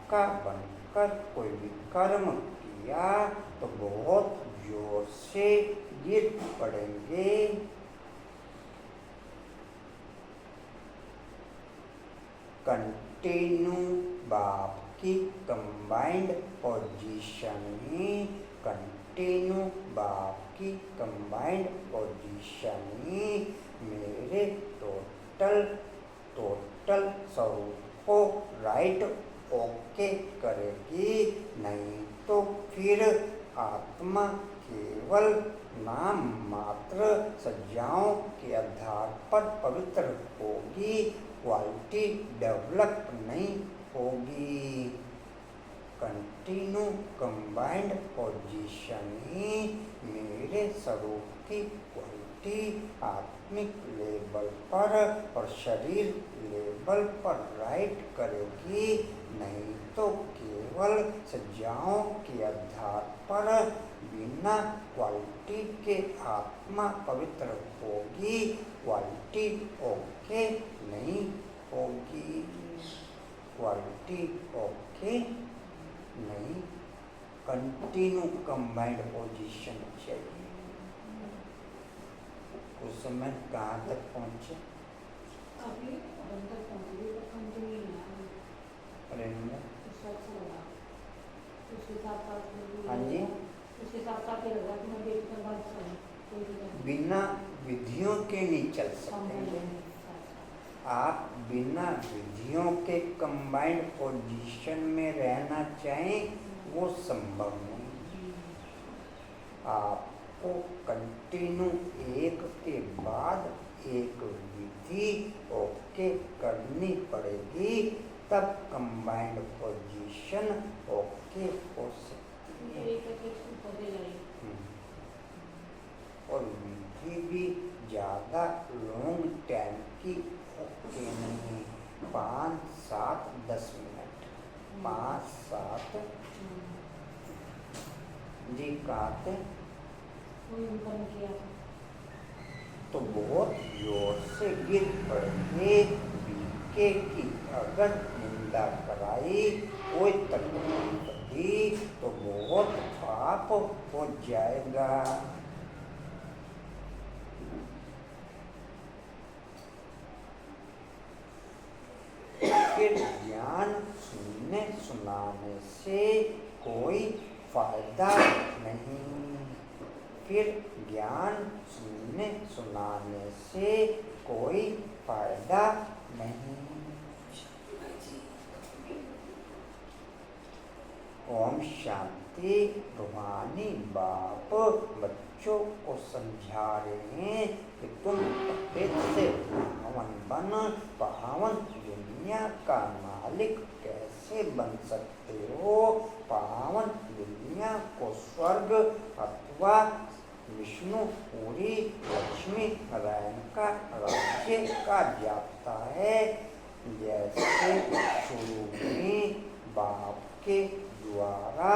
का बनकर कोई भी कर्म किया तो बहुत जोर से गिर पड़ेंगे। कंटिन्यू बाप की कंबाइंड पोजीशन में, कंटिन्यू बाप की कंबाइंड पोजीशन में मेरे टोटल स्वरूप को राइट ओके करेगी। नहीं तो फिर आत्मा केवल नाम मात्र सज्जाओं के आधार पर पवित्र होगी, क्वालिटी डेवलप नहीं होगी। कंटिन्यू कंबाइंड पोजीशन ही मेरे स्वरूप की क्वालिटी आत्मिक लेवल पर और शरीर लेवल पर राइट करेगी। नहीं तो केवल सज्जाओं के आधार पर बिना क्वालिटी के आत्मा पवित्र होगी, क्वालिटी ओके नहीं होगी, क्वालिटी ओके नहीं। कंटिन्यू कंबाइंड पोजीशन चाहिए। उस समय कहाँ तक पहुँचे? हाँ जी, बिना विधियों के नहीं चल सकते। आप बिना विधियों के कंबाइंड पोजीशन में रहना चाहें वो संभव नहीं। आपको कंटिन्यू एक के बाद एक विधि ओके करनी पड़ेगी, तब कंबाइंड पोजीशन ओके हो सकती है। और विधि भी ज़्यादा लॉन्ग टाइम की ओके नहीं, 5, 7, 10 मिनट, 5, 7 जी कहते तो बहुत जोर से गिर पड़ेंगे। बीके की अगर निंदा कराई, कोई तकलीफ दी तो बहुत पाप हो जाएगा। फिर ज्ञान सुनने सुनाने से कोई फायदा नहीं, फिर ज्ञान सुनने सुनाने से कोई फायदा नहीं। ओम शांति। रूहानी बाप बच्चों को समझा रहे हैं कि तुम पहले से पावन बन पावन दुनिया का मालिक कैसे बन सकते हो। पावन दुनिया को स्वर्ग अथवा विष्णु पूरी लक्ष्मी नारायण का राज्य कहा जाता है। जैसे शुरू में बाप के द्वारा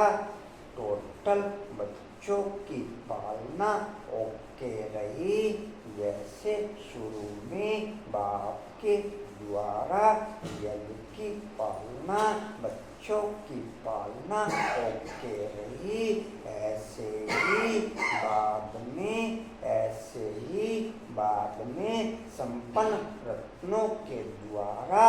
टोटल बच्चों की पालना ओके रही, जैसे शुरू में बाप के द्वारा यज्ञ की पालना, बच्चों की पालना ओके रही, ऐसे ही बाद में संपन्न रत्नों के द्वारा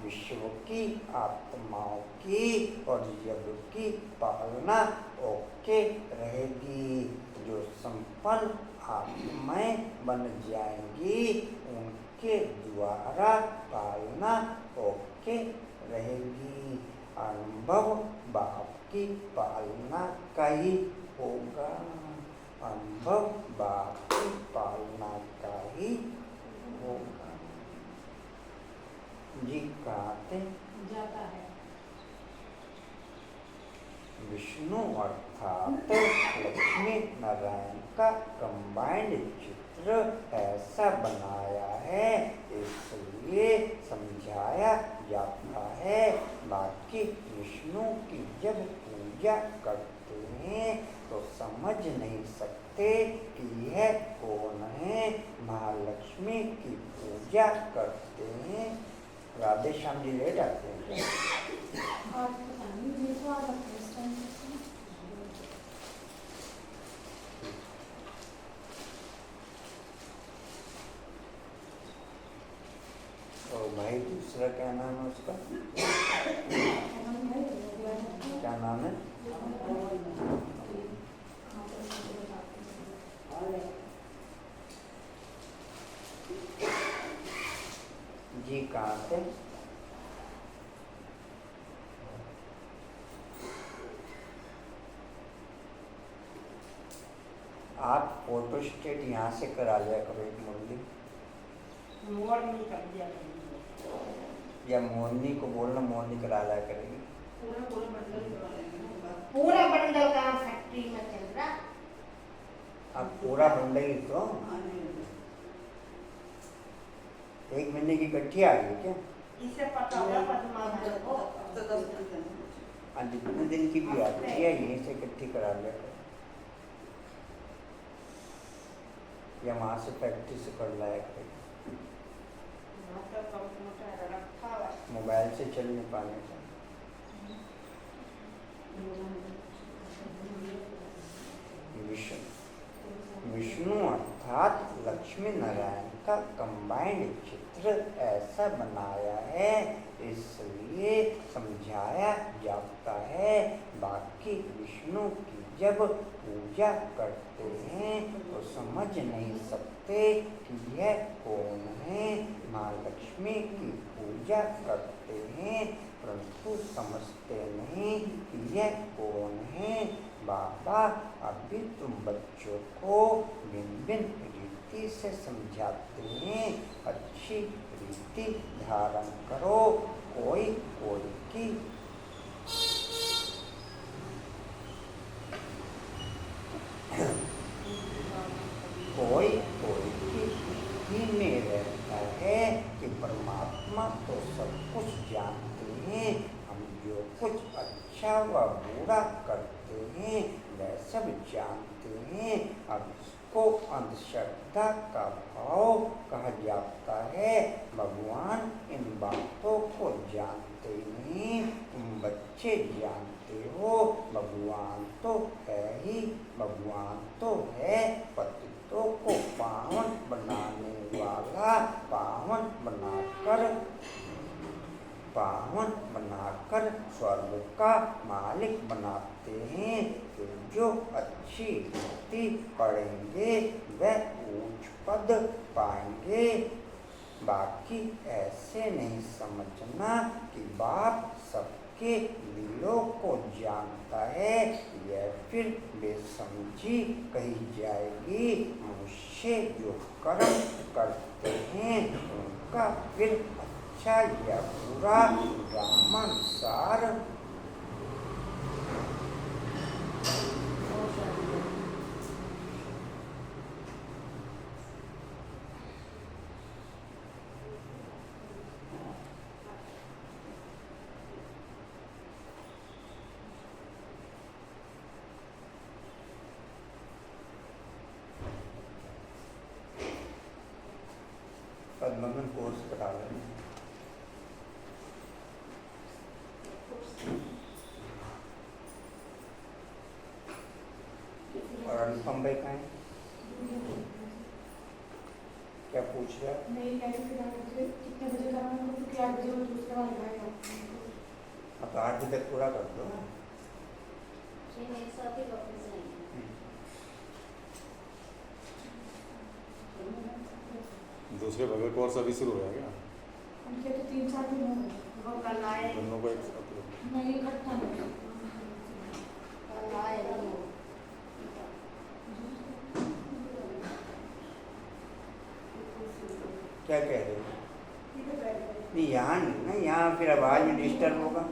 विश्व की आत्माओं की और यज्ञ की पालना ओके रहेगी। जो संपन्न आत्माएं बन जाएंगी उनके द्वारा पालना ओके रहेगी। अनुभव बाप की पालना का ही होगा, अनुभव बाप की पालना का ही होगा। जी कहते जाता है विष्णु अर्थात लक्ष्मी नारायण का कंबाइंड चित्र ऐसा बनाया है, इसलिए समझाया जाता है। बाकी विष्णु की जब पूजा करते हैं तो समझ नहीं सकते कि यह कौन है। महालक्ष्मी की पूजा करते हैं, राधे श्याम जी लेट आते हैं क्या? आज पता नहीं, ये तो आ जाते हैं इस टाइम पे। और भाई दूसरा क्या नाम है उसका? क्या नाम है? जी कहाँ से? आप फोटो स्टेट यहाँ से करा लिया करो एक मुरली, या मोरनी को बोलना, मोरनी करा लिया करेगी। पूरा बंडल काम फैक्ट्री में चल रहा। अब पूरा बंडल ही तो 1 महीने की इकट्ठी आ गई क्या? इससे पता होगा पद्मावती को आज जितने दिन की भी आती है यहीं से इकट्ठी करा लिया करो, या वहाँ से फैक्ट्री से कर लाया करेगी। मोबाइल से चल नहीं पाने का। विष्णु अर्थात लक्ष्मी नारायण का कंबाइंड चित्र ऐसा बनाया है, इसलिए समझाया जाता है। बाकी विष्णु की जब पूजा करते हैं तो समझ नहीं सकते कि यह कौन है। माँ लक्ष्मी की पूजा करते हैं परंतु समझते नहीं कि यह कौन है। बाबा अभी तुम बच्चों को भिन्न भिन्न रीति से समझाते हैं, अच्छी रीति धारण करो। कोई कोई की बुद्धि में रहता है कि परमात्मा तो सब कुछ जानते हैं, हम जो कुछ अच्छा व बुरा करते हैं वह सब जानते हैं। अब इसको अंधश्रद्धा का भाव कहा जाता है। भगवान इन बातों को जानते नहीं, तुम बच्चे जानते हो। भगवान तो है ही, भगवान तो है पतितों को पावन बनाने वाला, पावन बनाकर स्वर्ग का मालिक बनाते हैं। तो जो अच्छी रीति पढ़ेंगे वह ऊंच पद पाएंगे। बाकी ऐसे नहीं समझना कि बाप सबके दिलों को जानता है, यह फिर बेसमझी कही जाएगी। मनुष्य जो कर्म करते हैं उनका फिर अच्छा या बुरा क्रमानुसार पद्मगन कोर्स करा लें। और अनुपम भाई कहाँ हैं? क्या पूछ रहे हैं? नहीं कितने बजे कराना है, क्योंकि 8 बजे वो दूसरा वाला है। अब 8 बजे तक पूरा कर दो। दूसरे बगैर कोर्स अभी शुरू हो गया? उनके तो 3-4 दिन हो गए। वो कल आए दोनों को एक साथ नहीं इकट्ठा नहीं। कल आए वो क्या कह रहे हो? नहीं यहाँ नहीं ना, यहाँ फिर आवाज में डिस्टर्ब होगा।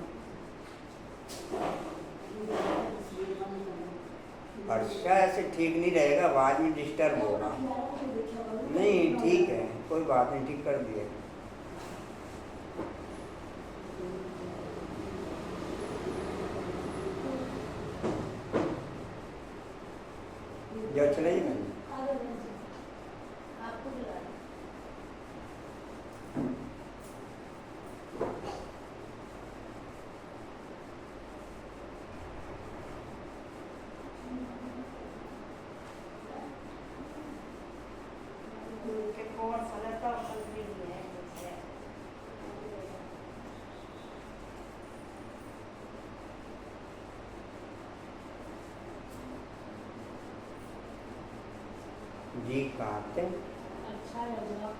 हर्षा ऐसे ठीक नहीं रहेगा, आवाज में डिस्टर्ब होगा। नहीं ठीक है, कोई बात नहीं, ठीक कर दिए। जब चले जाइए कोर्स अलग तो कंप्लीट है जैसे जी कहाँ थे? अच्छा है बुरा।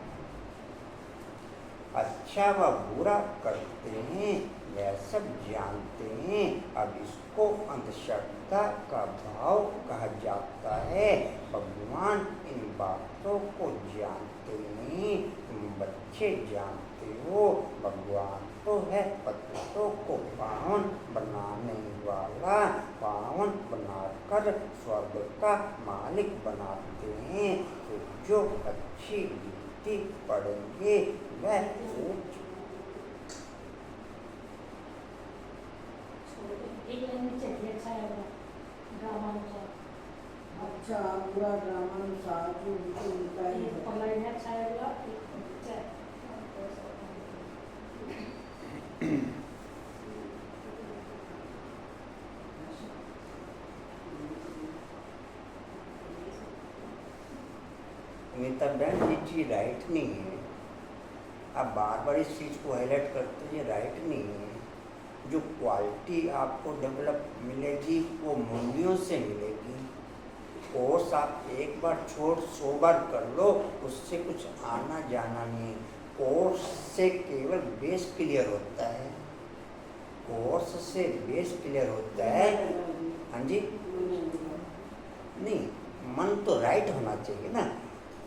अच्छा व बुरा करते हैं वह सब जानते हैं। अब इसको अंधश्रद्धा का भाव कहा जाता है। भगवान इन बातों को जानते नहीं, तुम बच्चे जानते हो। भगवान तो है पतितों को पावन बनाने वाला, पावन बनाकर स्वर्ग का मालिक बनाते हैं। तो जो अच्छी रीति पढ़ेंगे वह ऊंच एक लाइन नीचे भी अच्छा है बुरा ड्रामा अनुसार। अच्छा बुरा ड्रामा अनुसार जो उनको मिलता ये है। पहला लाइन अच्छा है बुरा एक अच्छा है। अमिताभ बहन ये चीज़ राइट नहीं है। आप बार बार इस चीज़ को हाईलाइट करते हैं, ये राइट नहीं है। जो क्वालिटी आपको डेवलप मिलेगी वो मूल्यों से मिलेगी। कोर्स आप एक बार छोड़ 100 बार कर लो, उससे कुछ आना जाना नहीं। कोर्स से केवल बेस क्लियर होता है, कोर्स से बेस क्लियर होता है। हाँ जी, नहीं मन तो राइट होना चाहिए ना।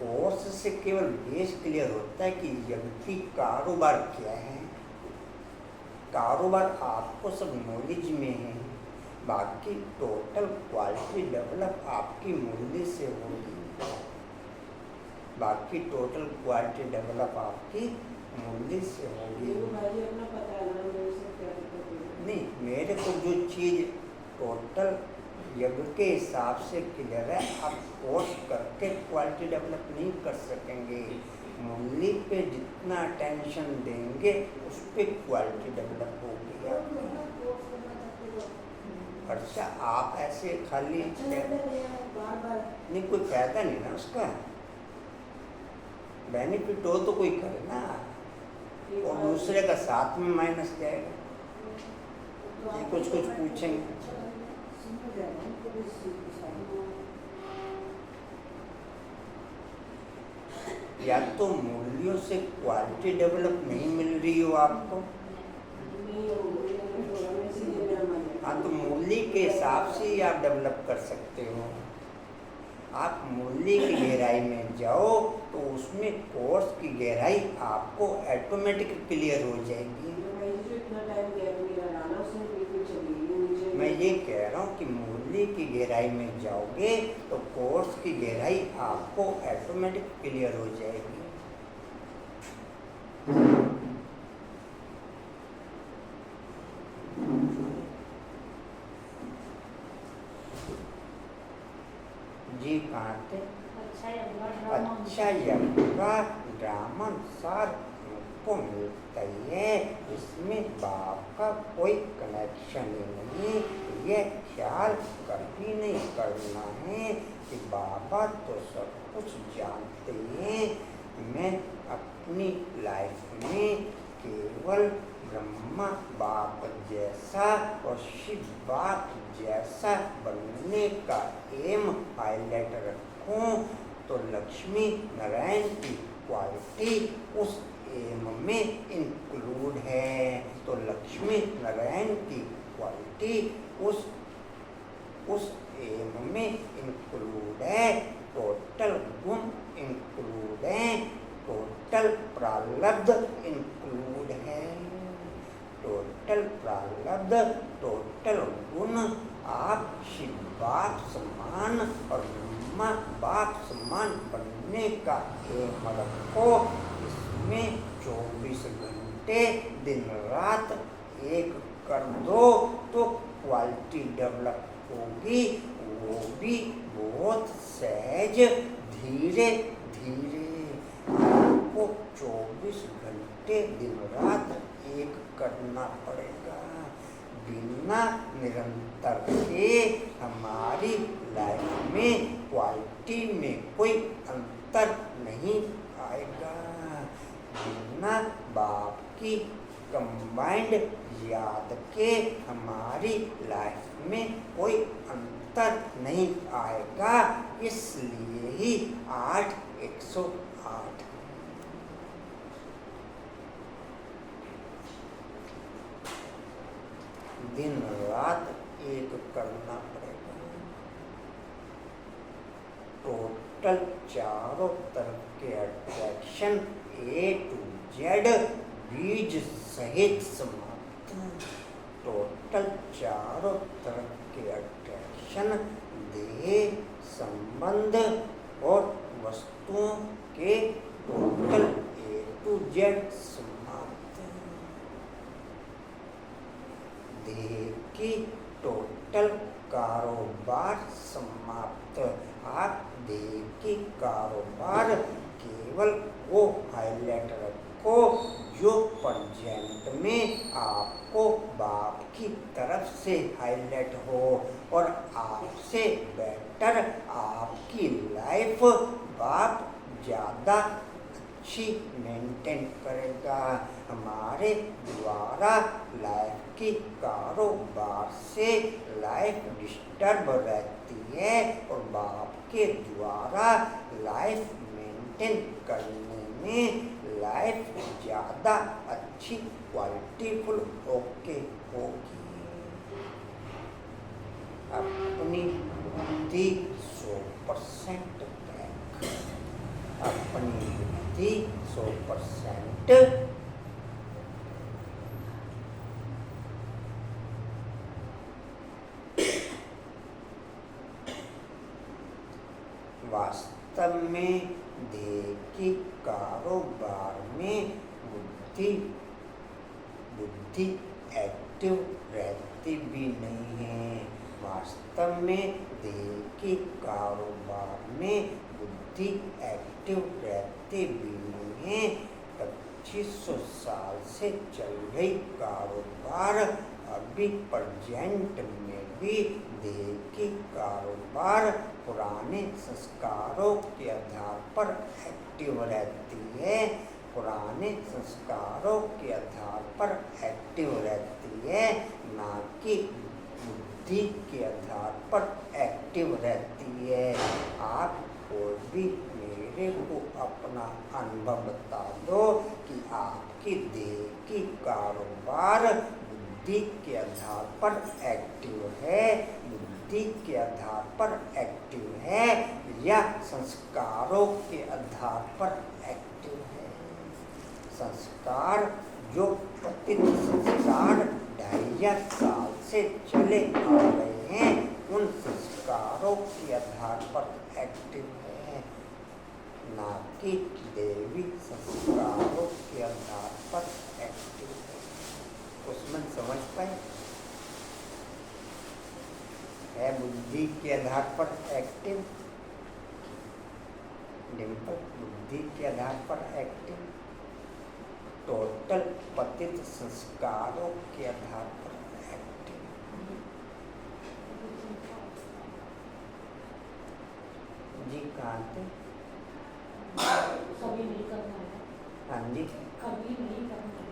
कोर्स से केवल बेस क्लियर होता है कि व्यक्ति कारोबार क्या है। कारोबार आपको सब नॉलेज में है, बाकी टोटल क्वालिटी डेवलप आपकी मूल्य से होगी। बाकी टोटल क्वालिटी डेवलप आपकी मूल्य से होगी। भाई अपना पता है ना, मेरे से क्या दिक्कत है? नहीं, मेरे को जो चीज़ टोटल यज्ञ के हिसाब से क्लियर है, आप कोर्स करके क्वालिटी डेवलप नहीं कर सकेंगे। मूल्य पे जितना अटेंशन देंगे उस पर क्वालिटी डेवलप होगी आपकी। अच्छा आप ऐसे खाली बार बार नहीं, कोई फायदा नहीं ना उसका। बेनिफिट हो तो कोई करे ना, और दूसरे का साथ में माइनस जाएगा। ये कुछ कुछ पूछेंगे। समझ जाएगा उनको भी सीधी सादी। या तो मूल्यों से क्वालिटी डेवलप नहीं मिल रही हो आपको, हाँ तो मूल्य के हिसाब से ही आप डेवलप कर सकते हो। आप मूल्य की गहराई में जाओ तो उसमें कोर्स की गहराई आपको ऑटोमेटिक क्लियर हो जाएगी। मैं ये कह रहा हूँ कि मूल्य की गहराई में जाओगे तो कोर्स की गहराई आपको ऑटोमेटिक क्लियर हो जाएगी। जी कहाँ थे? अच्छा या बुरा ड्रामा अच्छा या बुरा ड्रामा अनुसार को मिलता ही है, इसमें बाप का कोई कनेक्शन ही नहीं। ये ख्याल कभी नहीं करना है कि बाबा तो सब कुछ जानते हैं, मैं अपनी लाइफ में केवल ब्रह्मा बाप जैसा और शिव बाप जैसा बनने का एम हाईलाइट रखूं तो लक्ष्मी नारायण की क्वालिटी उस एम में इंक्लूड है। तो लक्ष्मी नारायण की क्वालिटी उस एम में इंक्लूड है। टोटल गुण इंक्लूड है, टोटल प्रारब्ध इंक्लूड है। टोटल प्रारब्ध, टोटल गुण आप शिव बाप समान और ब्रह्मा बाप समान बनने का एम रखो। इसमें 24 घंटे दिन रात एक कर दो तो क्वालिटी डेवलप होगी, वो भी बहुत सहज धीरे धीरे। आपको 24 घंटे दिन रात एक करना पड़ेगा। बिना निरंतर के हमारी लाइफ में क्वालिटी में कोई अंतर नहीं आएगा। कि कंबाइंड याद के हमारी लाइफ में कोई अंतर नहीं आएगा, इसलिए ही 8 108। दिन रात एक करना पड़ेगा। टोटल चारों तरफ के अट्रैक्शन A to Z बीज सहित समाप्त। टोटल चारों तरफ के अट्रैक्शन देह, संबंध और वस्तुओं के टोटल A to Z समाप्त। देह की टोटल कारोबार समाप्त। आप देह की कारोबार केवल वो हाईलाइट रखो जो प्रेजेंट में आपको बाप की तरफ से हाईलाइट हो, और आपसे बेटर आपकी लाइफ बाप ज़्यादा अच्छी मेंटेन करेगा। हमारे द्वारा लाइफ की कारोबार से लाइफ डिस्टर्ब रहती है, और बाप के द्वारा लाइफ मेंटेन करने में लाइफ ज़्यादा अच्छी क्वालिटीफुल होके होगी। अपनी बुद्धि 100% बैक। अपनी बुद्धि 100% वास्तव में देह की कारोबार में बुद्धि एक्टिव रहती भी नहीं है। वास्तव में देह की कारोबार में बुद्धि एक्टिव रहती भी नहीं है। 2500 साल से चल रही कारोबार अभी प्रेजेंट में भी देह की कारोबार पुराने संस्कारों के आधार पर एक्टिव रहती है। पुराने संस्कारों के आधार पर एक्टिव रहती है, ना कि बुद्धि के आधार पर एक्टिव रहती है। आप कोई भी मेरे को अपना अनुभव बता दो कि आपकी देह की कारोबार बुद्धि के आधार पर एक्टिव है, बुद्धि के आधार पर एक्टिव है, या संस्कारों के आधार पर एक्टिव है। संस्कार जो पतित संस्कार 2,500 साल से चले आ रहे हैं, उन संस्कारों के आधार पर एक्टिव है, ना कि देवी संस्कारों के आधार पर एक्टिव है। उसमें समझ पाए? है बुद्धि के आधार पर एक्टिव। डिम्पल बुद्धि के आधार पर एक्टिव। टोटल पतित संस्कारों के आधार पर एक्टिव। जी कहाँ थे? कभी नहीं करना है। हाँ जी, कभी नहीं करना है।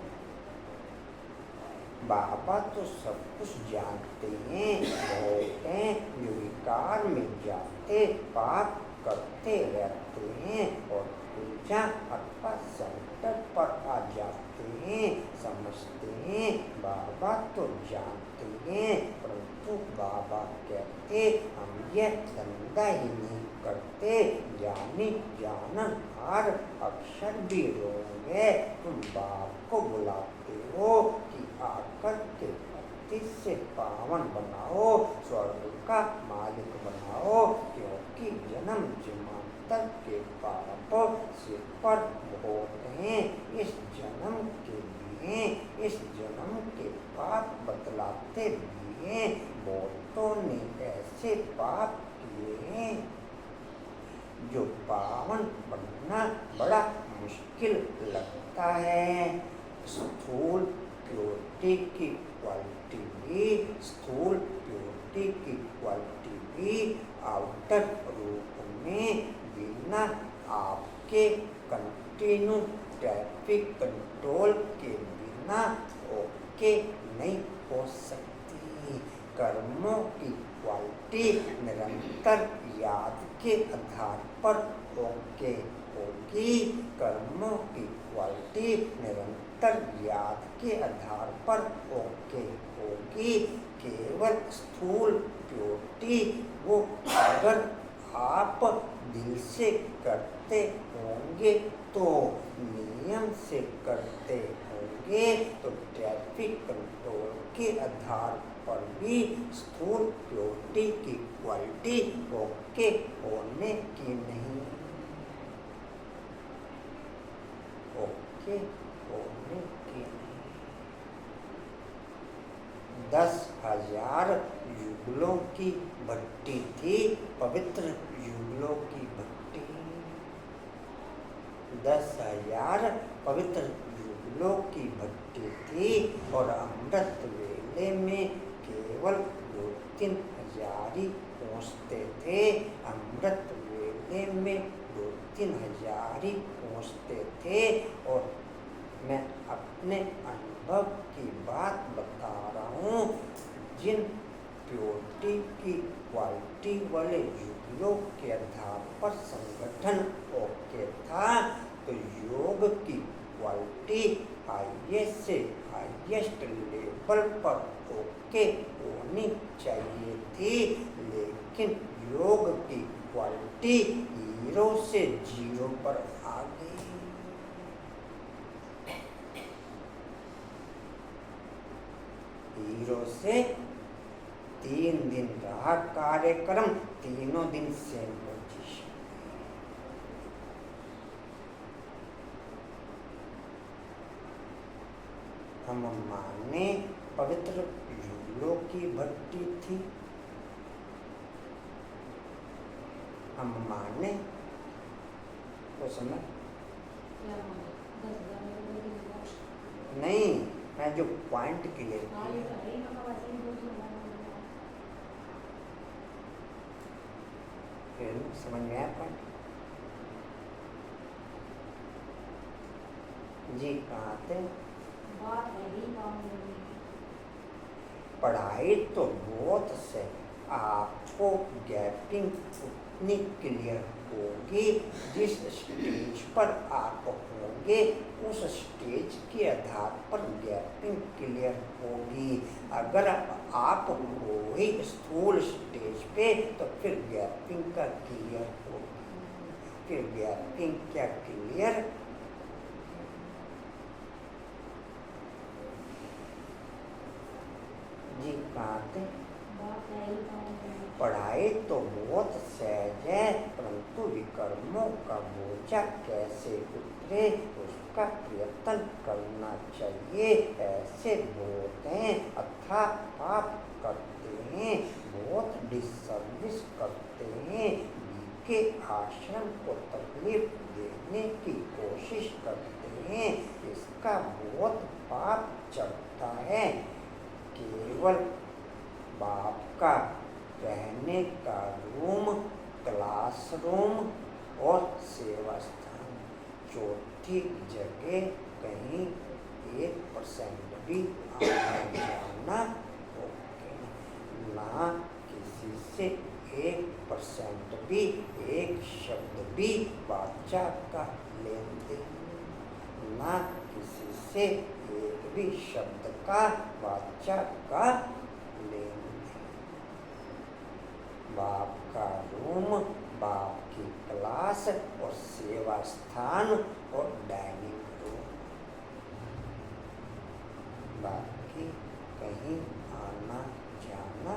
बाबा तो सब कुछ जानते हैं, होते हैं, जो विकार में जाते पाप करते रहते हैं और पूजा अथवा संकट पर आ जाते हैं, समझते हैं बाबा तो जानते हैं, परंतु बाबा कहते हम यह धंधा ही नहीं करते, जानी जानन हार अक्षर भी रोग है। तुम बाप को बुलाते हो कि आकर के पति से पावन बनाओ, स्वर्ग का मालिक बनाओ, क्योंकि जन्म जन्मांतर के पाप सिर पर बहुत हैं। इस जन्म के लिए इस जन्म के पाप बतलाते भी हैं। बहुतों ने ऐसे पाप किए हैं जो पावन बनना बड़ा मुश्किल लगता है। स्थूल प्योरिटी की क्वालिटी भी, स्थूल प्योरिटी की क्वालिटी भी आउटर रूप में बिना आपके कंटिन्यू ट्रैफिक कंट्रोल के बिना ओके नहीं हो सकती। कर्मों की क्वालिटी निरंतर याद के आधार पर ओके होगी। कर्मों की क्वालिटी निरंतर याद के आधार पर ओके होगी। केवल स्थूल प्योरिटी वो अगर आप दिल से करते होंगे तो नियम से करते होंगे तो ट्रैफिक कंट्रोल के आधार पर भी स्थूल प्योरिटी की क्वालिटी ओके होने की नहीं, ओके होने की नहीं। 10,000 युगलों की भट्टी थी, पवित्र युगलों की भट्टी। 10,000 पवित्र युगलों की भट्टी थी और अमृत वेले में केवल 2-3 ही पहुँचते थे। अमृत वेले में 2-3 ही पहुँचते थे। और मैं अपने अनुभव की बात बता रहा हूँ। जिन प्योरिटी की क्वालिटी वाले युगलों के आधार पर संगठन ओके था तो योग की क्वालिटी हाईएस्ट से हाईएस्ट लेवल पर ओके होनी चाहिए थी। लेकिन योग की क्वालिटी 0 से 0 पर आ गई। हीरो से 3 दिन रहा कार्यक्रम, तीनों दिन सेम पोजीशन। हम माने पवित्र युगलों की भट्टी थी, हम माने तो समय नहीं, मैं जो पॉइंट क्लियर समझ में आया पॉइंट जी? कहाँ थे? पढ़ाई तो बहुत से आपको गैपिंग उतनी क्लियर होगी जिस स्टेज पर आप होंगे उस स्टेज के आधार पर गैपिंग क्लियर होगी। अगर आप हो ही स्थूल स्टेज पे तो फिर गैपिंग का क्लियर होगी। फिर गैपिंग क्या क्लियर? जी कहाँ थे? पढ़ाई तो बहुत सहज है परंतु विकर्मों का बोझा कैसे उतरे उसका प्रयत्न करना चाहिए। ऐसे बहुत हैं अथा पाप करते हैं, बहुत डिसर्विस करते हैं, के आश्रम को तकलीफ देने की कोशिश करते हैं। इसका बहुत पाप चढ़ता है। केवल बाप का रहने का रूम, क्लासरूम और सेवा स्थान, चौथी जगह कहीं 1% भी आना जाना ओके ना। किसी से 1% भी, एक शब्द भी वाचा का लेन देन ना। किसी से एक भी शब्द का वाचा का लेन देन। बाप का रूम, बाप की क्लास और सेवा स्थान और डाइनिंग रूम, बाकी कहीं आना जाना,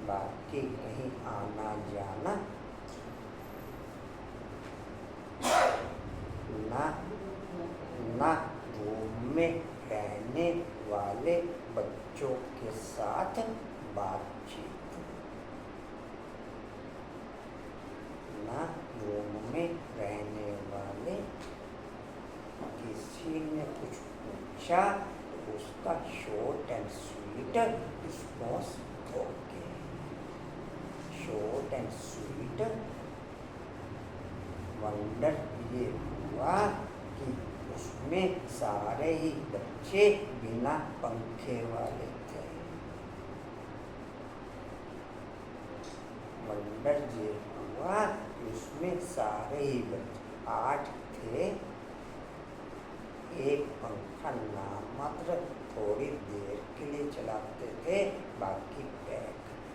बाकी कहीं आना जाना ना। ना रूम में रहने वाले बच्चों के साथ बातचीत, ना रूम में रहने वाले किसी ने कुछ पूछा तो उसका short and sweet response okay. Short and sweet. Wonder ये हुआ कि उस उसमें सारे ही बच्चे बिना पंखे वाले थे। वंडर ये हुआ उसमें सारे ही बच्चे 8 थे। एक पंखा नामात्र थोड़ी देर के लिए चलाते थे, बाकी पैक।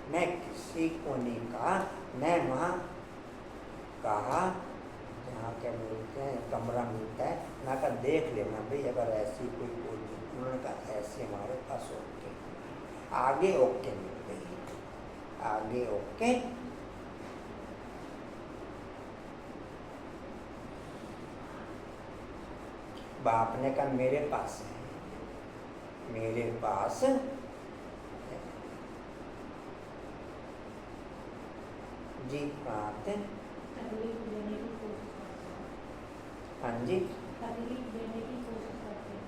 न किसी को नहीं कहा, न वहाँ कहा जहाँ क्या बोलते हैं कमरा मिलता है, ना का देख लेना भाई अगर ऐसी कोई उन्होंने कहा ऐसे हमारे पास ओके, आगे ओके मिल गई, आगे ओके। बाप ने कहा मेरे पास है, मेरे पास है। जी बात है। तकलीफ देने की कोशिश करते हैं। हाँ जी, तकलीफ देने की कोशिश करते हैं।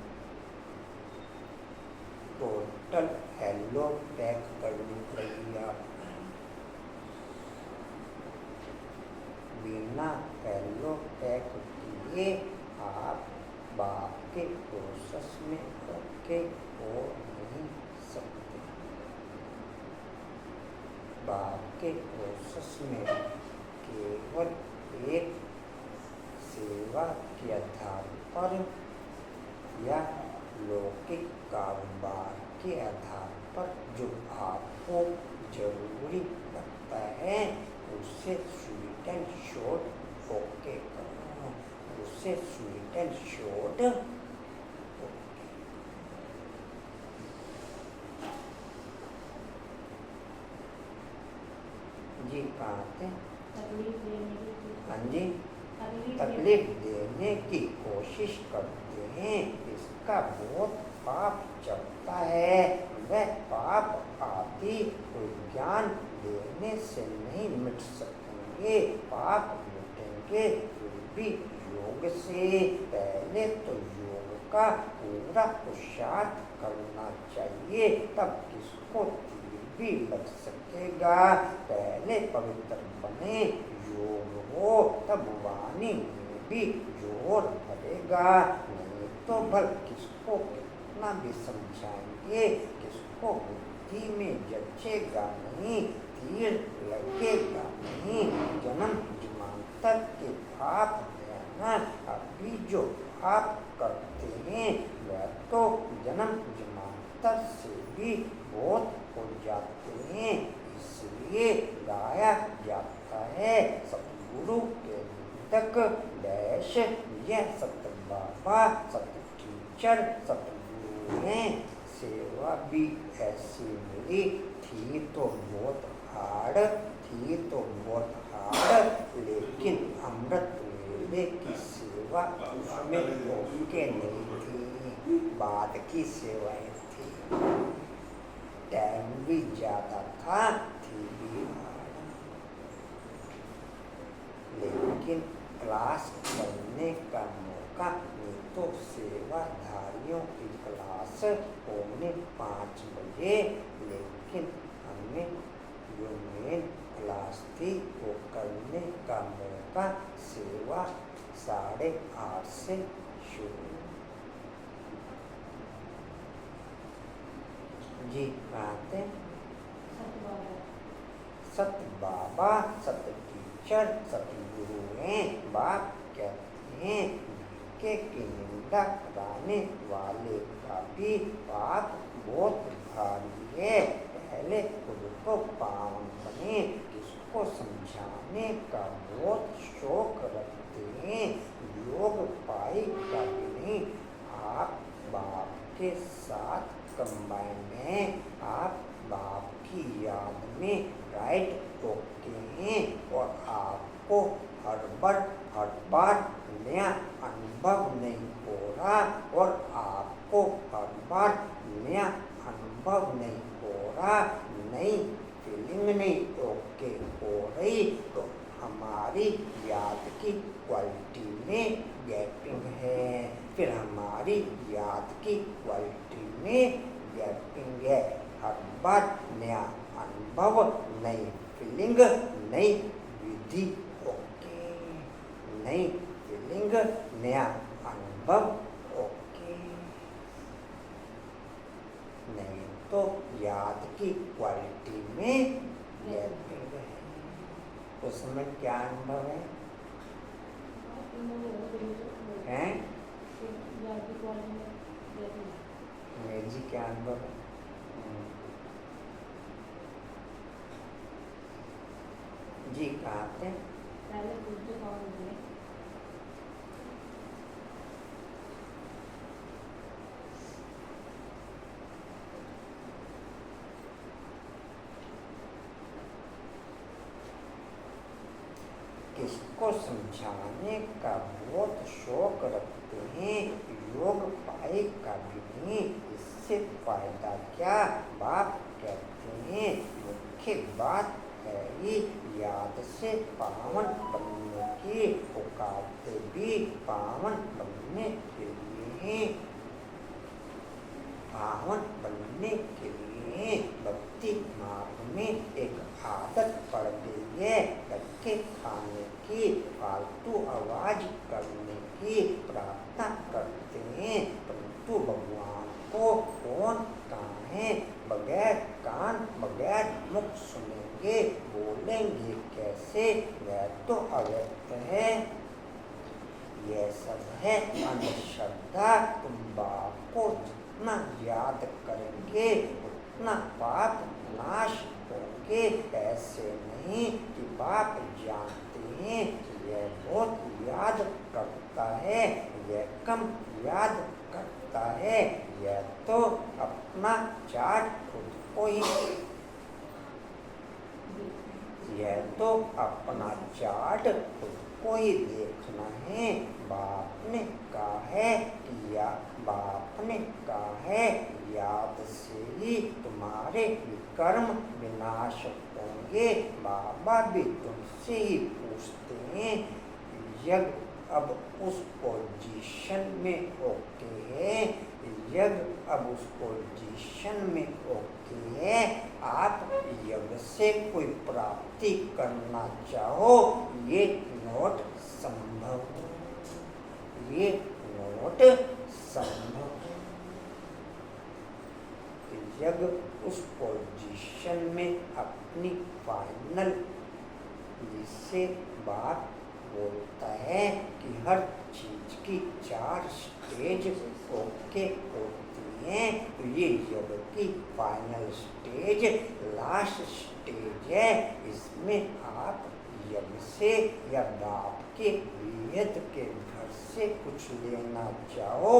टोटल हेलो पैक करनी पड़ेगी आप, बिना हेलो पैक किए आप बाप के प्रोसेस में ओके हो नहीं सकते। बाप के प्रोसेस में केवल एक सेवा के आधार पर या लौकिक कारोबार के आधार पर जो आपको जरूरी लगता है उससे स्वीट एंड शॉर्ट ओके करो, उससे स्वीट एंड शॉर्ट जी बात है। तकलीफ देने की कोशिश। हाँ जी, तकलीफ तकलीफ देने की कोशिश करते हैं, इसका बहुत पाप चढ़ता है। वह पाप आदि कोई ज्ञान देने से नहीं मिट सकेंगे, पाप मिटेंगे फिर भी योग से। पहले तो योग का पूरा पुरुषार्थ करना चाहिए, तब किसको तीर भी लग सकेगा। पहले पवित्र बने, योग हो, तब वाणी में भी जोर भरेगा। नहीं तो भल किसको कितना भी समझाएंगे, किसको बुद्धि में जचेगा नहीं, तीर लगेगा नहीं। जन्म जन्मांतर के पाप है ना, अभी जो पाप करते हैं वह तो जन्म जन्मांतर से भी बहुत हो जाते हैं। इसलिए गाया जाता है सतगुरु के निंदक डैश, यह सत बाबा सत टीचर सतगुरु हैं। सेवा भी ऐसी मिली थी तो बहुत हार्ड, थी तो बहुत हार्ड, लेकिन अमृत वेले की सेवा उसमें ओके नहीं थी, बाद की सेवाएं थी। टाइम भी ज़्यादा था, थी भी हार्ड, लेकिन क्लास करने का मौका नहीं तो सेवाधारियों की क्लास होने 5 बजे, लेकिन हमें जो मेन क्लास थी वो करने का मौका सेवा 8:30 से शुरू। जी बात है। सत बाबा सत टीचर सतगुरु हैं। बाप कहते हैं के निंदा कराने वाले का भी पाप बहुत भारी है। पहले खुद को पावन बने, किसको समझाने का बहुत शौक रखते हैं। योग पाई का भी नहीं, आप बाप के साथ कंबाइन हैं, आप बाप की याद में राइट ओके हैं और आपको हर बार नया अनुभव नहीं हो रहा और आपको हर बार नया अनुभव नहीं हो रहा, नई फीलिंग नहीं ओके हो रही, तो हमारी याद की क्वालिटी में गैपिंग है। फिर हमारी याद की क्वालिटी में गैपिंग है। हर बार नया अनुभव, नई फीलिंग, नई विधि ओके, नई फीलिंग, नया अनुभव अनुभव है? हैं? मेरे जी क्या अनुभव है? जी कहाँ थे? किसको समझाने का बहुत शौक रखते हैं, योग पाए का भी नहीं, इससे फायदा क्या? बाप कहते हैं मुख्य बात है ही याद से पावन बनने की, पुकारते भी पावन बनने के लिए हैं। पावन बनने के लिए भक्ति मार्ग में एक आदत पड़ गई है, धक्के खाने की, फालतू आवाज करने की प्रार्थना करते हैं, परंतु भगवान को कौन कहाँ है? बगैर कान बगैर मुख सुनेंगे, बोलेंगे कैसे? वह तो अव्यक्त है। यह सब है अंधश्रद्धा। तुम बाप को जितना याद करेंगे उतना पाप नाश होंगे। ऐसे नहीं कि बाप जानते हैं यह बहुत याद करता है, यह कम याद करता है, यह तो अपना चाट खुद को ही, यह तो अपना चाट खुद को ही देखना है। बाप ने कहा है कि बाप ने कहा है याद से ही तुम्हारे विकर्म विनाश होंगे। बाबा भी तुमसे ही पूछते हैं, यज्ञ अब उस पोजीशन में ओके है, यज्ञ अब उस पोजीशन में ओके है, आप यज्ञ से कोई प्राप्ति करना चाहो, ये नोट संभव, ये नोट संभव। यज्ञ उस पोजीशन में अपनी फाइनल, जिससे बात बोलता है कि हर चीज की 4 स्टेज ओके होती हैं, तो ये यज्ञ की फाइनल स्टेज, लास्ट स्टेज है। इसमें आप यज्ञ से या बाप के वियत के घर से कुछ लेना चाहो,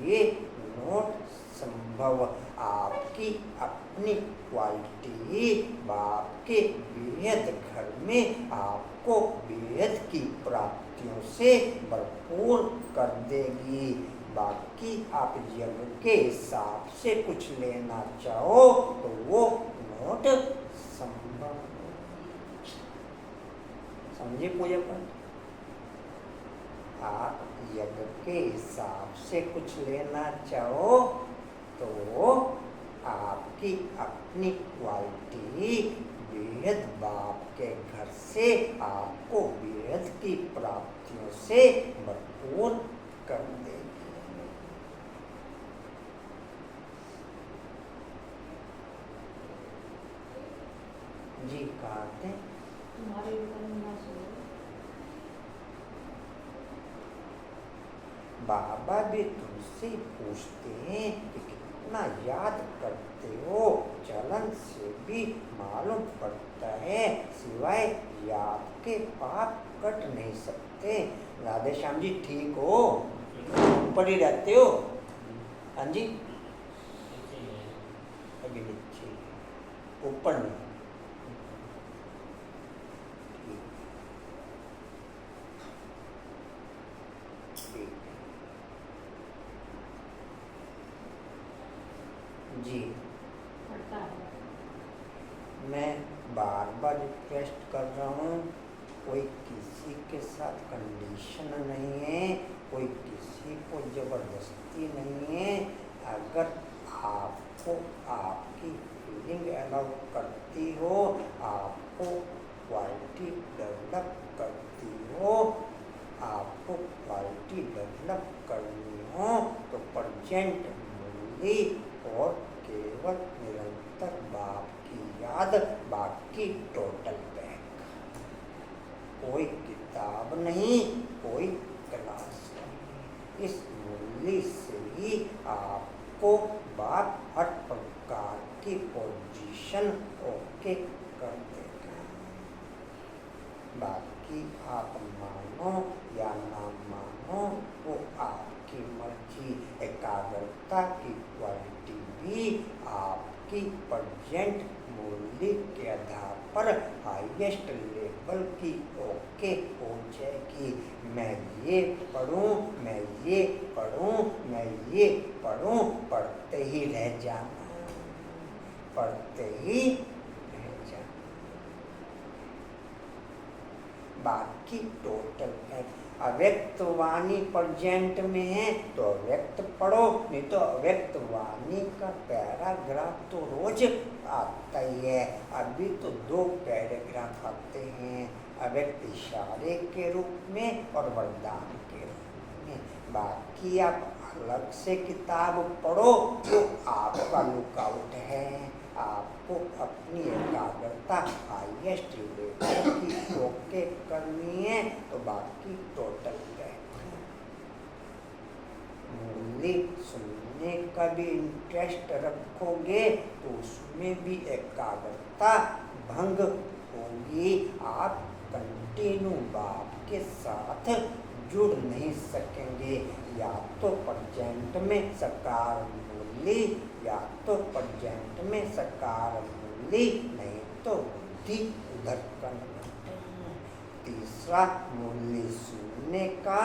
ये नोट संभव। आपकी अपनी क्वालिटी बाप के बेहद घर में आपको बेहद की प्राप्तियों से भरपूर कर देगी। बाकी आप यज्ञ के हिसाब से कुछ लेना चाहो तो वो नोट संभव। समझे पूजन? आप यज्ञ के हिसाब से कुछ लेना चाहो तो आपकी अपनी क्वालिटी बेहद बाप के घर से आपको बेहद की प्राप्तियों से भरपूर कर देगी। जी कहते तुम्हारे ऊपर नाश हो। बाबा भी तुमसे पूछते हैं कि कितना याद करते हो। चलन से भी मालूम पड़ता है, सिवाय याद के पाप कट नहीं सकते। राधे श्याम जी ठीक हो? ऊपर ही रहते हो? हाँ जी, अभी नीचे, ऊपर नहीं। जी मैं बार बार रिक्वेस्ट कर रहा हूँ, कोई किसी के साथ कंडीशन नहीं है, कोई किसी को जबरदस्ती नहीं है। अगर आपको आपकी फीलिंग अलाउ करती हो, आपको क्वालिटी डेवलप करती हो, आपको क्वालिटी डेवलप करनी हो तो प्रेजेंट मूल्य और केवल निरंतर बाप की याद, बाकी टोटल बैक। कोई किताब नहीं, कोई क्लास नहीं। इस मूल्य से ही आपको बाप हर प्रकार की पोजीशन ओके कर देगा। बाकी आप मानो या ना मानो वो आपकी मर्जी। एकाग्रता की क्वालिटी भी आपकी प्रेजेंट मूल्य के आधार पर हाईएस्ट लेवल की ओके हो जाएगी। मैं ये पढ़ूं, मैं ये पढ़ूं, मैं ये पढ़ूं, पढ़ते ही रह जाना, पढ़ते ही रह जाना। बाकी टोटल है। अव्यक्त वाणी प्रेजेंट में है तो अव्यक्त पढ़ो, नहीं तो अव्यक्त वाणी का पैराग्राफ तो रोज आता ही है। अभी तो 2 पैराग्राफ आते हैं, अव्यक्त इशारे के रूप में और वरदान के रूप में। बाकी आप अलग से किताब पढ़ो तो आपका लुकआउट है। आपको अपनी एकाग्रता हाईएस्ट लेवल की ओके करनी है तो बाकी टोटल मूल्य सुनने का भी इंटरेस्ट रखोगे तो उसमें भी एकाग्रता भंग होगी। आप कंटिन्यू बाप के साथ जुड़ नहीं सकेंगे। या तो प्रेजेंट में सकार मूल्य, या तो प्रेजेंट में सकार मूल्य, नहीं तो बुद्धि उधर करना। तीसरा मूल्य सुनने का,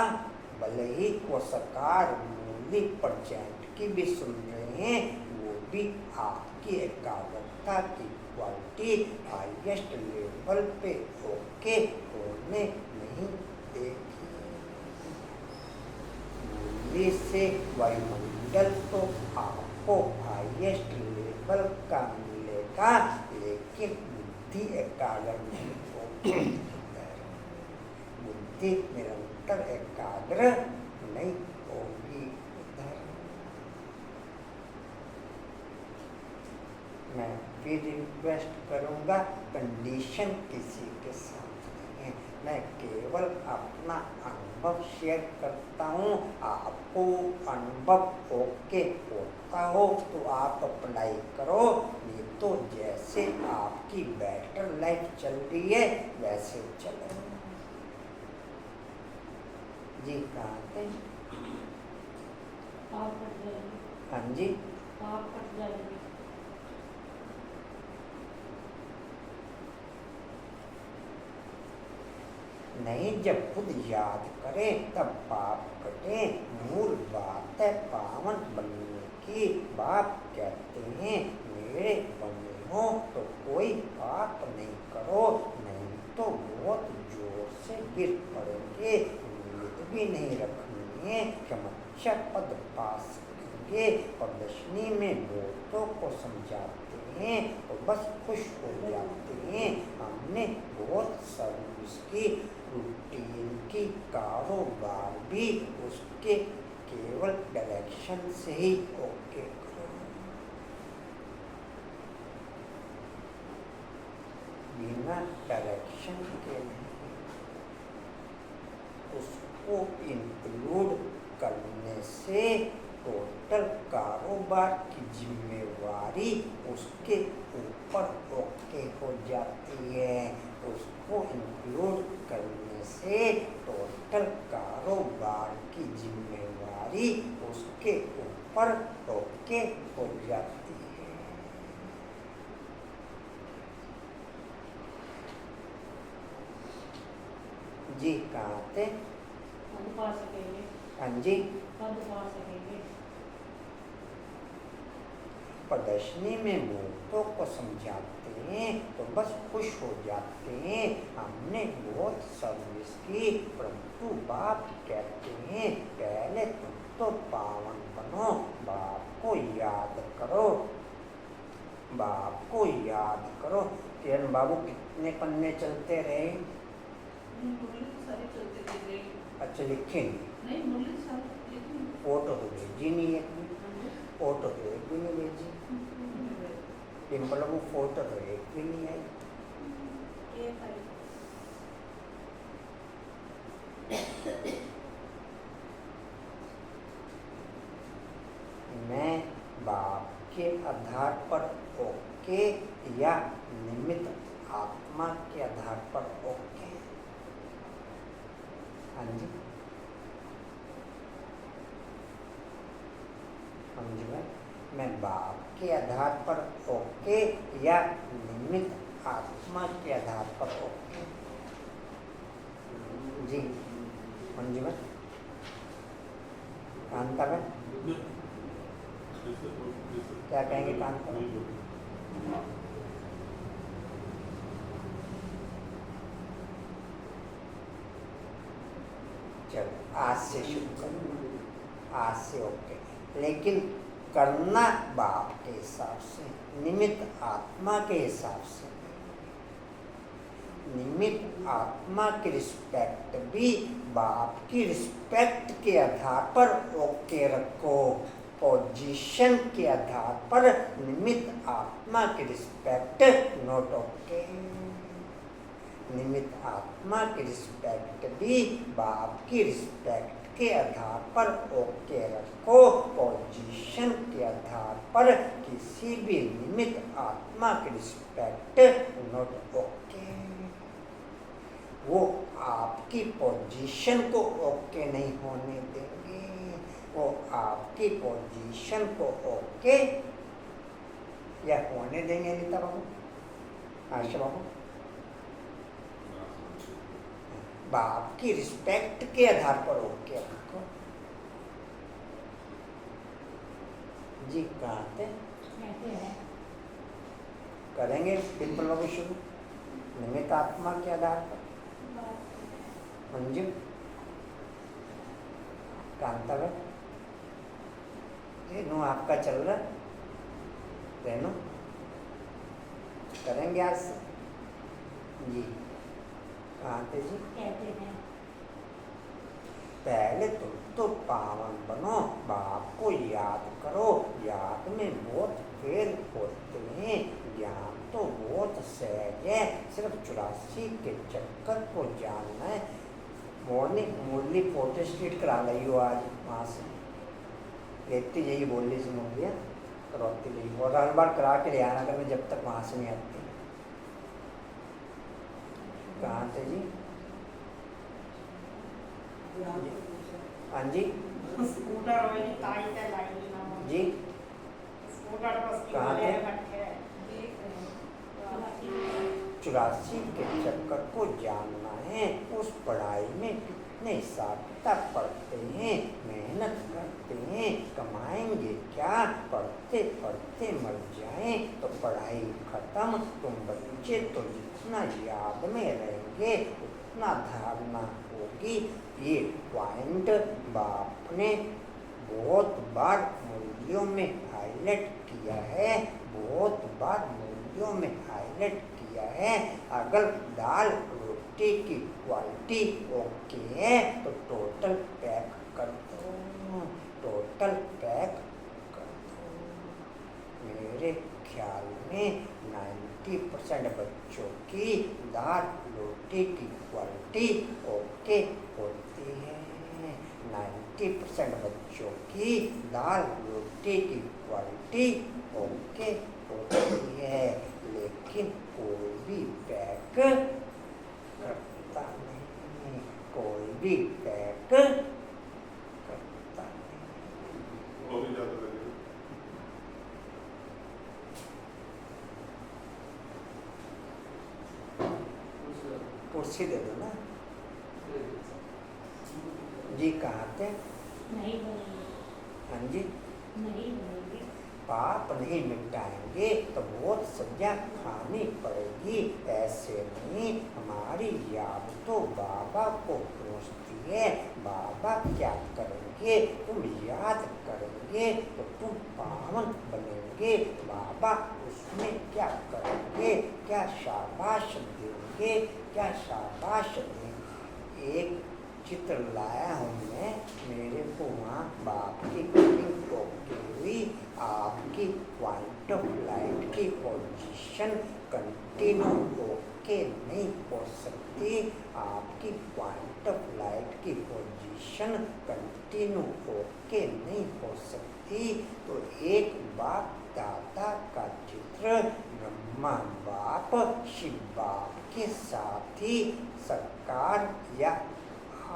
भले ही वो सकार मूल्य प्रेजेंट की भी सुन रहे हैं, वो भी आपकी एकाग्रता की क्वालिटी हाईएस्ट लेवल पे ओके होने नहीं देगी। मूल्य से वायुमंडल तो आपको हाईएस्ट लेवल का मिलेगा, लेकिन बुद्धि एकाग्र नहीं होगी। बुद्धि निरंतर एकाग्र नहीं होगी। मैं भी रिक्वेस्ट करूँगा, कंडीशन किसी के साथ नहीं है। मैं केवल अपना अनुभव शेयर करता हूँ। आपको अनुभव ओके होता हो तो आप अप्लाई करो, नहीं तो जैसे आपकी बेटर लाइफ चल रही है वैसे चलो। जी कहाँ थे? हाँ जी, नहीं, जब खुद याद करें तब पाप कटे। मूल बात है पावन बनने की। बाप कहते हैं मेरे बने हो तो कोई पाप नहीं करो, नहीं तो बहुत जोर से गिर पड़ेंगे। उम्मीद भी नहीं रखनी है, क्षमा पद पा सकेंगे। प्रदर्शनी में बहुतों को समझाते हैं तो बस खुश हो जाते हैं। हमने बहुत सर्विस की, रूटीन की, कारोबार भी उसके केवल डायरेक्शन से ही ओके करो। बिना डायरेक्शन के नहीं, उसको इंक्लूड करने से टोटल कारोबार की जिम्मेवारी उसके ऊपर ओके हो जाती है। उसको इंक्लूड करने से टोटल कारोबार की जिम्मेवारी उसके ऊपर ओके हो जाती है। जी कहाँ थे? हाँ जी, प्रदर्शनी में मूर्तों को समझाते हैं तो बस खुश हो जाते हैं। हमने बहुत सर्विस की, परंतु बाप कहते हैं पहले तुम तो पावन बनो, बाप को याद करो, बाप को याद करो। किरण बाबू कितने पन्ने चलते रहे? अच्छा, लिखे फोटो तो भेजी नहीं, एक भी फोटो तो एक भी नहीं भेजी। डिम्पल को फोटो तो एक भी नहीं आई। हाँ जी, समझ में? मैं बाप के आधार पर ओके या निमित्त आत्मा के आधार पर ओके? जी, समझ में? कांता में क्या कहेंगे? कांता में चलो आज से शुरू करो, आज से ओके, लेकिन करना बाप के हिसाब से, निमित्त आत्मा के हिसाब से। निमित्त आत्मा की रिस्पेक्ट भी बाप की रिस्पेक्ट के आधार पर ओके रखो। पोजीशन के आधार पर निमित्त आत्मा की रिस्पेक्ट नॉट ओके। निमित्त आत्मा की रिस्पेक्ट भी बाप की रिस्पेक्ट के आधार पर ओके रखो। पोजीशन के आधार पर किसी भी निमित्त आत्मा की रिस्पेक्ट नॉट ओके। वो आपकी पोजीशन को ओके नहीं होने देंगे, वो आपकी पोजीशन को ओके या होने देंगे नीता बाबू, आशा बाबू? बाप की रिस्पेक्ट के आधार पर ओके रखो। जी कहाँ थे? करेंगे बिल्कुल बाबू शुरू निमित्त आत्मा के आधार पर। मंजू कांता में रेनू आपका चल रहा? रेनू करेंगे आज से? जी कांते जी कहते हैं पहले तुम तो पावन बनो, बाप को याद करो। याद में बहुत फेल होते हैं, ज्ञान तो बहुत सहज है, सिर्फ 84 के चक्कर को जानना है। मुरली फोटो स्टेट करा ली हो आज वहाँ से, लेती यही बोली से मुरलियाँ करवाती रही और हर बार करा के ले आना अगर मैं जब तक वहाँ से नहीं आती। कहाँ थे जी? हाँ जी स्कूटर वाली ताई का लाएगी ना जी स्कूटर बस की कहाँ थे? रखे 84 के चक्कर को जानना है। उस पढ़ाई में कितने सार्थकता पढ़ते हैं, मेहनत करते हैं, कमाएंगे क्या? पढ़ते पढ़ते मर जाएं तो पढ़ाई खत्म। तुम बच्चे तो जितना याद में रहेंगे उतना धारणा होगी। ये पॉइंट बाप ने बहुत बार मूल्यों में हाईलाइट किया है, बहुत बार मूल्यों में हाईलाइट किया है। अगर दाल रोटी की क्वालिटी ओके है तो टोटल पैक कर दो, टोटल पैक कर दो। मेरे ख्याल में 90% बच्चों की दाल रोटी की क्वालिटी ओके होती है। 90% बच्चों की दाल रोटी की क्वालिटी ओके होती है, लेकिन कोई भी पैक करता नहीं, कोई भी पैक करता नहीं। कुर्सी दे दो ना जी। कहाँ थे? नहीं बनेगी, हाँ जी नहीं बनेगी। पाप नहीं मिटाएंगे तो बहुत सजा खानी पड़ेगी। ऐसे नहीं, हमारी याद तो बाबा को पहुँचती है। बाबा क्या करेंगे? तुम याद करेंगे तो तुम पावन बनेंगे। बाबा उसमें क्या करेंगे? क्या शाबाश देंगे? क्या शाबाश देंगे? एक चित्र लाया हूँ मैं, मेरे को वहाँ बाप की कटिंग टोकी हुई। आपकी पॉइंट ऑफ लाइट की पोजीशन कंटिन्यू ओके नहीं हो सकती। आपकी पॉइंट ऑफ लाइट की पोजीशन कंटिन्यू ओके नहीं हो सकती। तो एक बाप दादा का चित्र ब्रह्मा बाप शिव बाप के साथ ही साकार या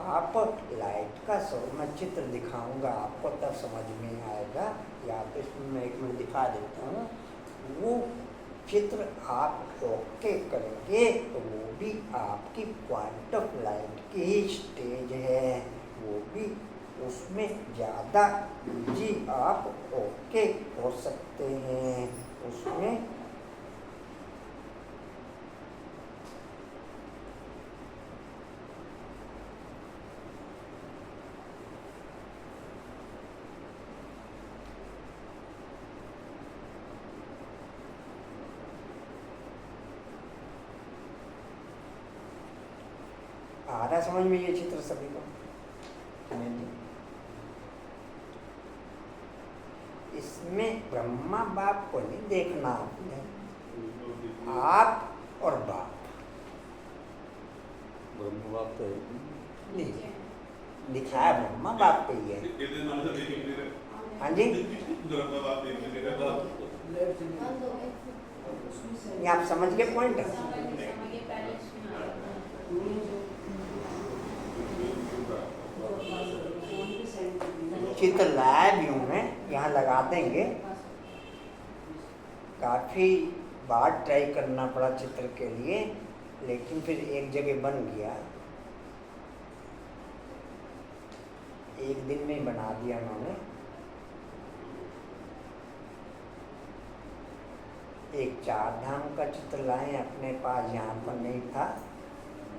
आप लाइट का मैं चित्र दिखाऊंगा आपको, तब समझ में आएगा। या तो इसमें मैं 1 मिनट दिखा देता हूँ। वो चित्र आप ओके करेंगे तो वो भी आपकी पॉइंट ऑफ लाइट की ही स्टेज है, वो भी उसमें ज़्यादा इजी आप ओके हो सकते हैं। उसमें आ रहा समझ में ये चित्र सभी को? इसमें ब्रह्मा बाप को नहीं देखना आपने, आप और बाप। ब्रह्म बाप तो है। नहीं दिखाया ब्रह्मा बाप पे ही है। हाँ जी, ये आप समझ गए पॉइंट? चित्र लाया भी हूँ मैं, यहाँ लगा देंगे। काफ़ी बार ट्राई करना पड़ा चित्र के लिए, लेकिन फिर एक जगह बन गया। एक दिन में बना दिया उन्होंने। एक 4 धाम का चित्र लाए अपने पास, यहाँ पर नहीं था।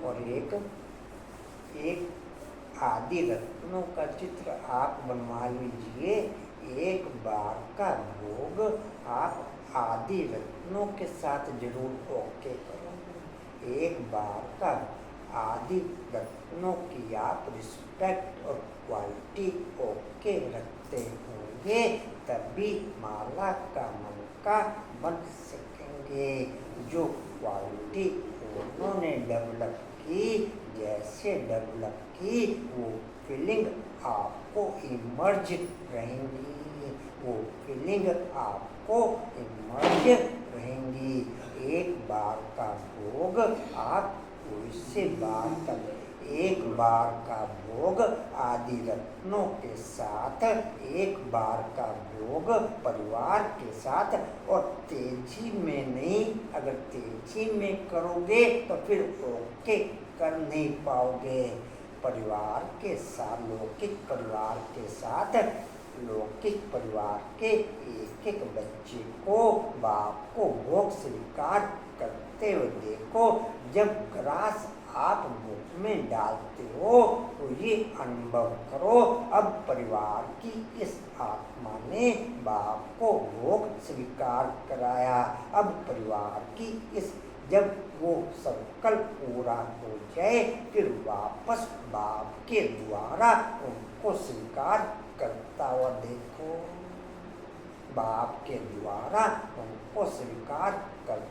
और एक आदि रत्नों का चित्र आप बनवा लीजिए। एक बार का भोग आप आदि रत्नों के साथ जरूर ओके करो। एक बार का आदि रत्नों की आप रिस्पेक्ट और क्वालिटी ओके रखते होंगे, तभी माला का मनका बन सकेंगे। जो क्वालिटी उन्होंने डेवलप की, जैसे डेवलप की, वो फीलिंग आपको इमर्ज रहेंगी, वो फीलिंग आपको इमर्ज रहेंगी। एक बार का भोग आप उससे बार कर, एक बार का भोग आदि रत्नों के साथ, एक बार का भोग परिवार के साथ। और तेजी में नहीं, अगर तेजी में करोगे तो फिर ओके कर नहीं पाओगे। परिवार के साथ, लौकिक परिवार के साथ, लौकिक परिवार के एक बच्चे को, बाप को भोग स्वीकार करते हुए देखो। जब ग्रास आप मुख में डालते हो तो ये अनुभव करो, अब परिवार की इस आत्मा ने बाप को भोग स्वीकार कराया। अब परिवार की इस, जब वो संकल्प पूरा हो जाए, फिर वापस बाप के द्वारा उनको स्वीकार करता हुआ देखो। बाप के द्वारा उनको स्वीकार कर।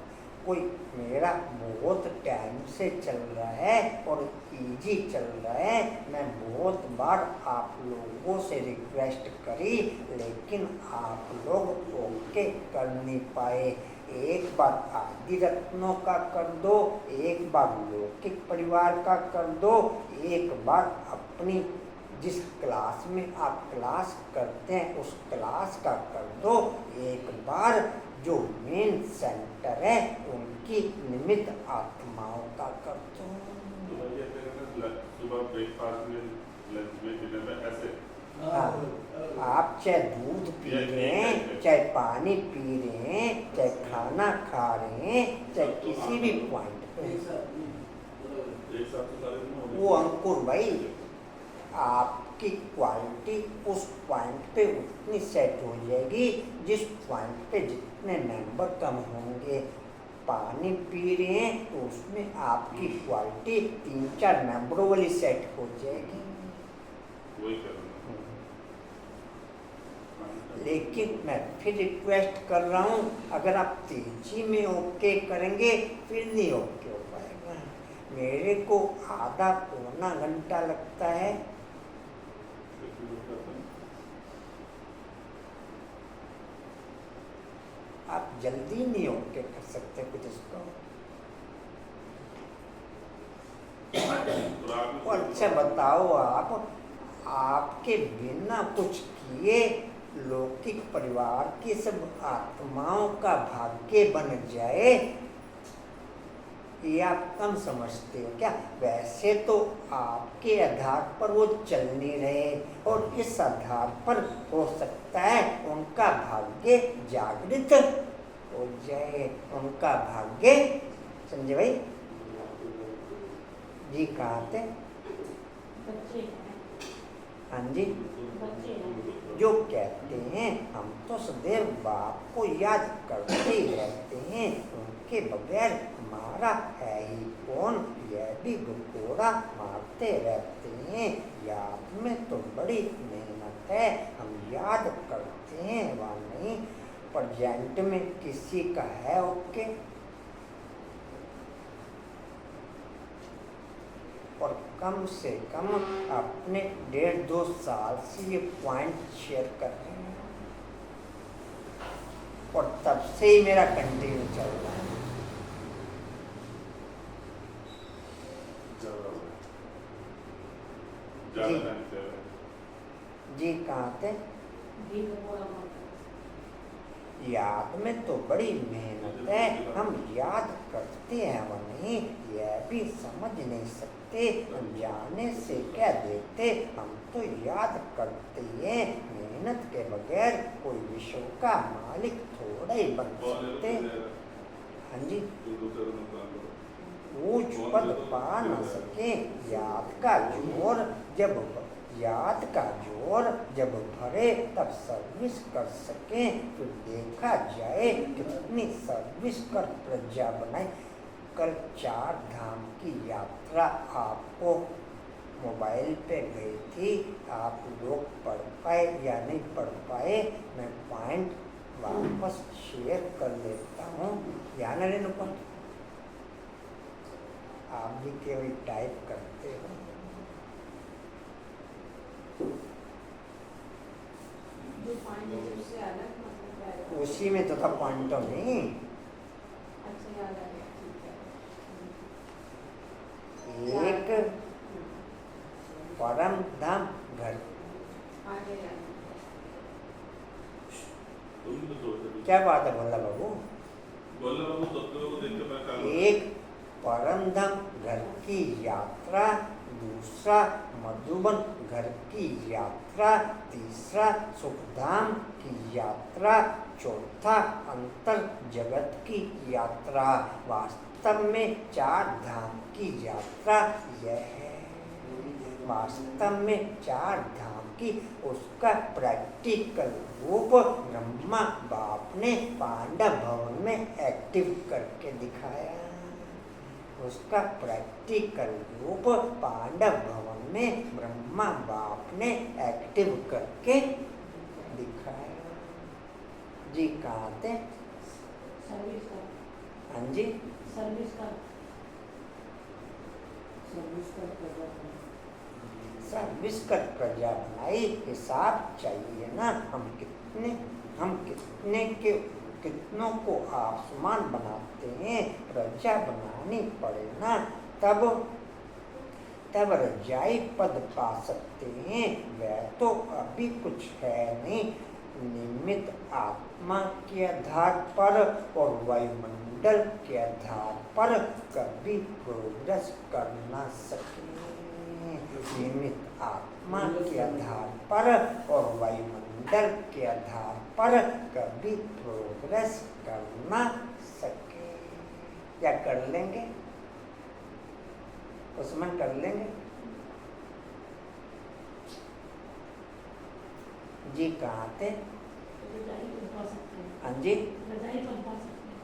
कोई मेरा बहुत टाइम से चल रहा है और इजी चल रहा है, मैं बहुत बार आप लोगों से रिक्वेस्ट करी, लेकिन आप लोग ओके कर नहीं पाए। एक बार आदि रत्नों का कर दो, एक बार लौकिक परिवार का कर दो, एक बार अपनी जिस क्लास में आप क्लास करते हैं उस क्लास का कर दो, एक बार जो मेन सेंटर है उनकी निमित्त आत्माओं का कर दो। सुबह ब्रेकफास्ट में, लंच में, डिनर में ऐसे। हाँ, आप चाहे दूध पी रहे हैं, चाहे पानी पी रहे हैं, चाहे खाना खा रहे हैं, चाहे किसी भी पॉइंट पे, एक साथ तो सारे दिन हो गए। वो अंकुर भाई, आपकी क्वालिटी उस पॉइंट पे उतनी सेट हो जाएगी जिस पॉइंट पे जितने मेंबर कम होंगे। पानी पी रहे हैं तो उसमें आपकी क्वालिटी 3-4 मेंबरों वाली सेट हो जाएगी। वही करना। लेकिन मैं फिर रिक्वेस्ट कर रहा हूँ, अगर आप तेजी में ओके करेंगे फिर नहीं ओके हो पाएगा। मेरे को आधा पौना घंटा लगता है। आप जल्दी नहीं ओके कर सकते कुछ इसको। और आपने और अच्छा बताओ आप, आपके बिना कुछ किए लौकिक परिवार की सब आत्माओं का भाग्य बन जाए, ये आप कम समझते हो क्या? वैसे तो आपके आधार पर वो चल नहीं रहे, और इस आधार पर हो सकता है उनका भाग्य जागृत हो जाए, उनका भाग्य। समझे भाई जी? कहाँ थे? बच्चे हैं, हाँ जी, बच्चे हैं। जो कहते हैं हम तो सदैव बाप को याद करते ही रहते हैं, उनके बगैर हमारा है ही कौन, यह भी गुकोड़ा मारते रहते हैं। याद में तो बड़ी मेहनत है, हम याद करते हैं वह नहीं। प्रेजेंट में किसी का है ओके? और कम से कम अपने 1.5-2 साल से ये पॉइंट शेयर कर रहे हैं, और तब से ही मेरा कंटिन्यू चल रहा है। ज़्यादा टाइम से जी कहाँ थे? भी गुकोड़ा मारते याद में तो बड़ी मेहनत है, हम याद करते हैं वो नहीं, यह भी समझ नहीं सकते, जाने से क्या देते, हम तो याद करते हैं। मेहनत के बगैर कोई विश्व का मालिक थोड़ा ही बन सकते। हाँ जी, ऊंच पद पा न सके, याद का जोर जब भरे तब सर्विस कर सके, तो देखा जाए कितनी सर्विस कर प्रजा बनाए। कल 4 धाम की यात्रा आपको मोबाइल पे गई थी, आप लोग पढ़ पाए या नहीं पढ़ पाए, मैं पॉइंट वापस शेयर कर लेता हूँ। ध्यान रहने पर आप भी केवल टाइप करते हो। जो पॉइंट है उससे अलग मतलब क्या है? उसी में तो था पॉइंटों में। अच्छा याद आ गया, ठीक है। एक परम धाम घर, आगे याद क्या बात है भोला बाबू? बोलने बाबू तत्वों को देख के मैं काम एक परम धाम घर की यात्रा, दूसरा मधुबन घर की यात्रा, तीसरा सुखधाम की यात्रा, चौथा अंतर जगत की यात्रा। वास्तव में 4 धाम की यात्रा यह है, वास्तव में 4 धाम की। उसका प्रैक्टिकल रूप ब्रह्मा बाप ने पांडव भवन में एक्टिव करके दिखाया। उसका प्रैक्टिकल रूप पांडव भवन में ब्रह्मा बाप ने एक्टिव करके दिखाया। जी कहाँ थे? सर्विस का, हाँ जी, सर्विस का सर्विस कर प्रजा बनाई। हिसाब चाहिए ना, हम कितनों को आसमान बनाते हैं, प्रजा बनानी पड़े ना, तब रजाई पद पा सकते हैं। वह तो अभी कुछ है नहीं, निमित आत्मा के आधार पर और वायुमंडल के आधार पर कभी प्रोग्रेस कर ना सके। निमित आत्मा के आधार पर और वायुमंडल के आधार पर कभी प्रोग्रेस कर ना सके। क्या कर लेंगे? उसमें कर लेंगे। जी कहाँ थे? रजाई तो पा सकते हैं, हाँ जी, रजाई तो पा सकते हैं।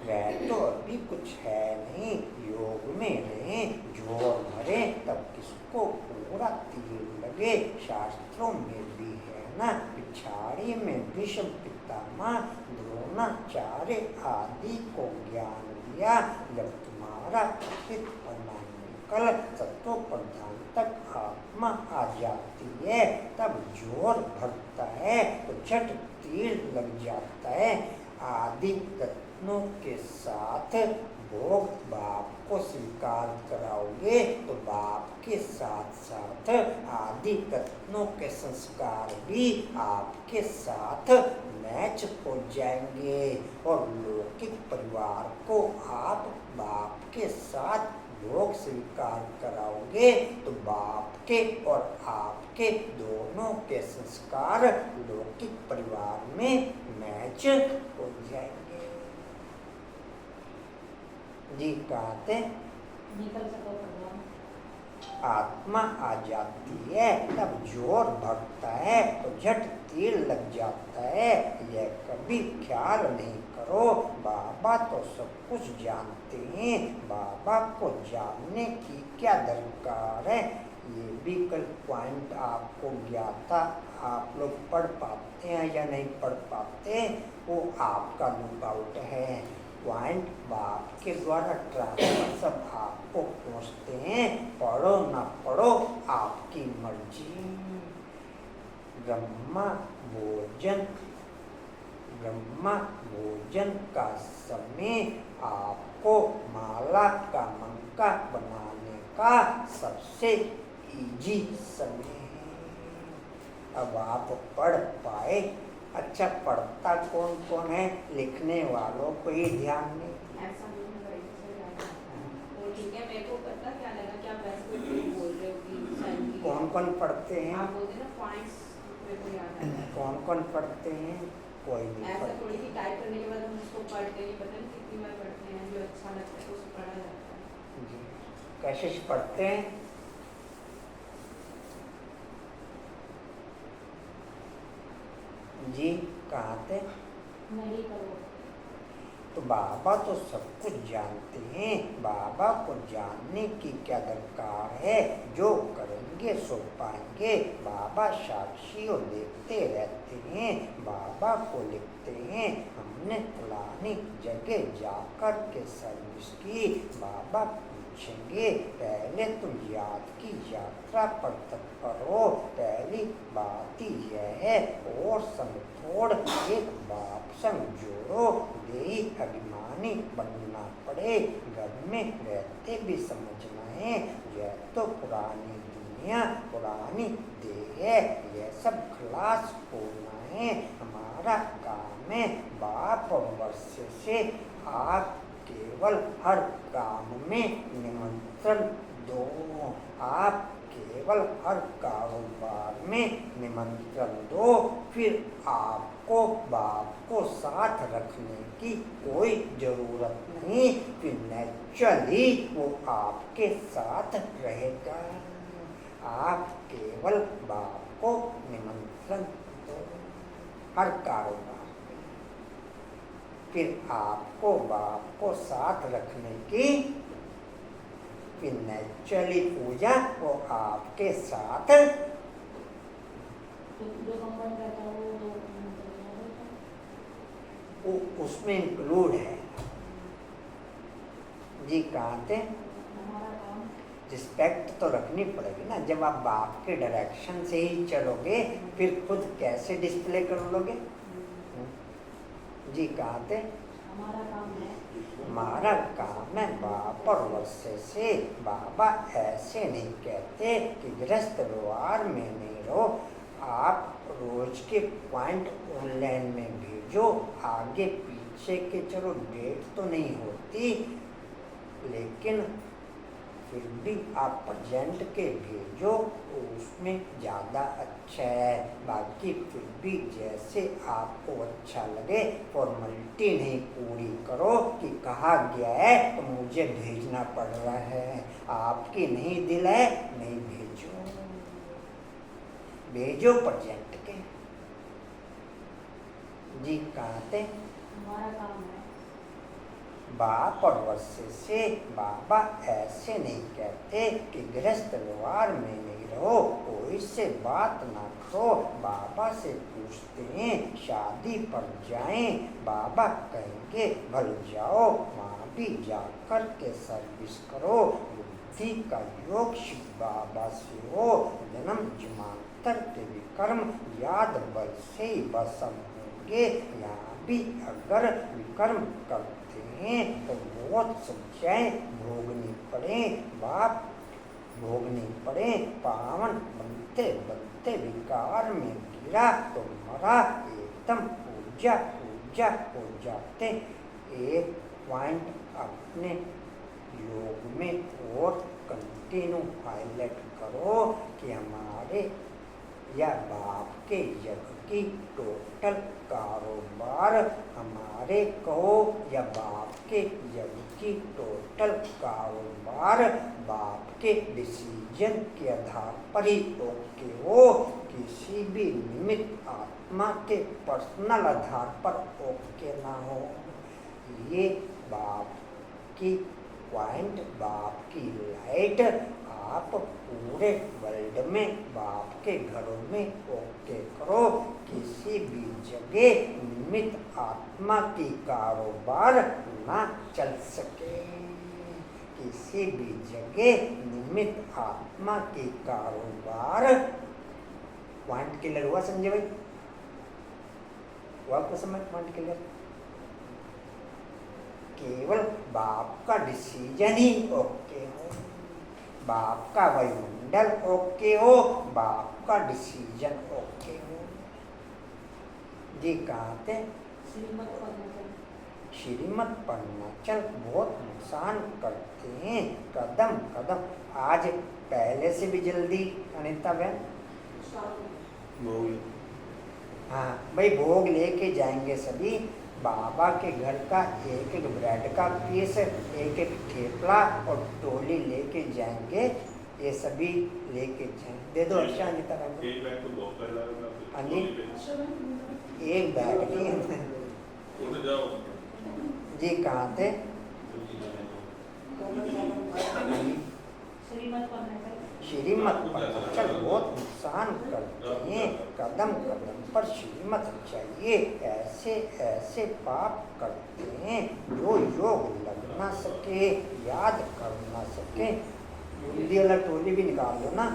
वह तो अभी कुछ है नहीं, योग में रहे, जोर भरे तब किसको पूरा तीर लगे। शास्त्रों में भी है ना, पिछाड़ी में भीष्म पितामह द्रोणाचार्य आदि को ज्ञान दिया। जब तुम्हारा अतीत पन्ना निकल तत्व प्रधान तक आत्मा आ जाती है, तब जोर भरता है तो झट तीर लग जाता है। आदि तत्वों के साथ भोग बाप को स्वीकार कराओगे तो बाप के साथ साथ आदि तत्वों के संस्कार भी आपके साथ मैच हो जाएंगे और लौकिक परिवार को आप बाप के साथ भोग स्वीकार कराओगे तो बाप के और आपके दोनों के संस्कार लौकिक परिवार में मैच हो जाएंगे। जी कहते निकल सको भगवान। आत्मा आ जाती है तब जोर भरता है तो झट तीर लग जाता है। यह कभी ख्याल नहीं करो बाबा तो सब कुछ जानते हैं, बाबा को जानने की क्या दरकार है। ये भी कल पॉइंट आपको ज्ञात था, आप लोग पढ़ पाते हैं या नहीं पढ़ पाते वो आपका लुक आउट है। पॉइंट बाप के द्वारा ट्रांसफर सब आपको पहुँचते हैं, पढ़ो ना पढ़ो आपकी मर्जी। ब्रह्मा भोजन का समय आपको माला का मंका बनाने का सबसे इजी समय है। अब आप पढ़ पाए। अच्छा पढ़ता कौन कौन है, लिखने वालों को ही ध्यान नहीं। ऐसा नहीं है भाई, सही बात है। वो ठीक है, मेरे को पता क्या लगा कि आप ऐसे कुछ बोल रहे हो कि शायद कौन कौन पढ़ते हैं, आप बोलते ना पॉइंट्स मेरे को याद आता है। कौन कौन पढ़ते हैं, कोई नहीं ऐसा पढ़ता। थोड़ी सी टाइप करने के बाद हम उसको पढ़ते नहीं, पता नहीं कितनी बार पढ़ते हैं, जो अच्छा लगता है तो उसको पढ़ा जाता है। जी कैसे पढ़ते हैं? जी कहाँ थे? नहीं करो। तो बाबा तो सब कुछ जानते हैं, बाबा को जानने की क्या दरकार है। जो करेंगे सो पाएंगे। बाबा साक्षी और देखते रहते हैं, बाबा को लिखते हैं। हमने फलानी जगह जाकर के सर्विस की, बाबा पूछेंगे पहले तुम याद की यात्रा पर तत्पर हो। पहली बात ही यह है और संग थोड़ एक बाप संग जोड़ो, देही अभिमानी बनना पड़े। घर में रहते भी समझना है यह तो पुरानी दुनिया पुरानी देह है, यह सब खलास होना है। हमारा काम है बाप और वर्ष से आप केवल हर काम में निमंत्रण दो। आप केवल हर कारोबार में निमंत्रण दो, फिर आपको बाप को साथ रखने की कोई जरूरत नहीं। फिर नेचुरली वो आपके साथ रहेगा। आप केवल बाप को निमंत्रण दो हर कारोबार। फिर आपको बाप को साथ रखने की फिर नेचुरली पूजा वो आपके साथ जो कंबाइन करता है वो उसमें इंक्लूड है। जी कहाँ थे? हमारा काम। रिस्पेक्ट तो रखनी पड़ेगी ना। जब आप बाप के डायरेक्शन से ही चलोगे फिर खुद कैसे डिस्प्ले कर लोगे। जी कहाँ थे? हमारा काम है। हमारा काम है बाप और वर्षे से। बाबा ऐसे नहीं कहते कि गृहस्थ व्यवहार में नहीं रहो। आप रोज के पॉइंट ऑनलाइन में भेजो, आगे पीछे के चलो डेट तो नहीं होती, लेकिन फिर भी आप प्रेजेंट के भेजो तो उसमें ज़्यादा अच्छा है। बाकी फिर भी जैसे आपको अच्छा लगे, फॉर्मेलिटी नहीं पूरी करो कि कहा गया है तो मुझे भेजना पड़ रहा है। आपकी नहीं दिल है, नहीं भेजो, भेजो प्रेजेंट के। जी कहाँ थे? हमारा काम है। बाप और वर्षे से बाबा ऐसे नहीं कहते कि गृहस्थ व्यवहार में नहीं रहो, कोई से बात ना करो। बाबा से पूछते हैं शादी पर जाएं, बाबा कहेंगे भल जाओ, वहाँ भी जाकर के सर्विस करो। बुद्धि का योग शिव बाबा से हो, जन्म जन्मांतर के विकर्म याद बल से ही भस्म होंगे। यहाँ भी अगर विकर्म करते हैं तो बहुत सच्चाई भोगनी पड़े। पावन बनते बनते विकार में गिरा तो मरा, एकदम ऊर्जा हो जाते। एक पॉइंट अपने योग में और कंटिन्यू हाईलाइट करो कि हमारे या बाप के यज्ञ की टोटल कारोबार, हमारे कहो या बाप के यज्ञ की टोटल कारोबार बाप के डिसीजन के आधार पर ही ओके हो, किसी भी निमित्त आत्मा के पर्सनल आधार पर ओके ना हो। ये बाप की पॉइंट, बाप की लाइट आप पूरे वर्ल्ड में बाप के घरों में ओके करो। किसी भी जगह निमित्त आत्मा की कारोबार ना चल सके, किसी भी जगह निमित्त आत्मा की कारोबार। पॉइंट क्लियर हुआ संजय भाई? हुआ आपको समझ पॉइंट क्लियर? केवल बाप का डिसीजन ही ओके हो, बाप का वायुमंडल ओके हो, बाप का डिसीजन ओके हो। जी कहाँ थे? श्रीमत पढ़ना चल बहुत नुकसान करते हैं कदम कदम। आज पहले से भी जल्दी अनिता बहन, भोग हाँ भाई भोग लेके जाएंगे सभी। बाबा के घर का एक एक ब्रेड का पीस, एक एक ठेपला और टोली लेके जाएंगे। ये सभी लेके जाएंगे। दे दो अर्षा अनिता बहन। एक बैग तो बहुत कर रहा है अनिल एक बैग नहीं उठ जाओ। जी कहाँ थे? श्रीमत पर चल बहुत नुकसान करते हैं कदम कदम पर श्रीमत चाहिए। ऐसे ऐसे पाप करते हैं जो योग लग ना सके, याद कर ना सके। हिंदी वाला टोली भी निकाल लो ना।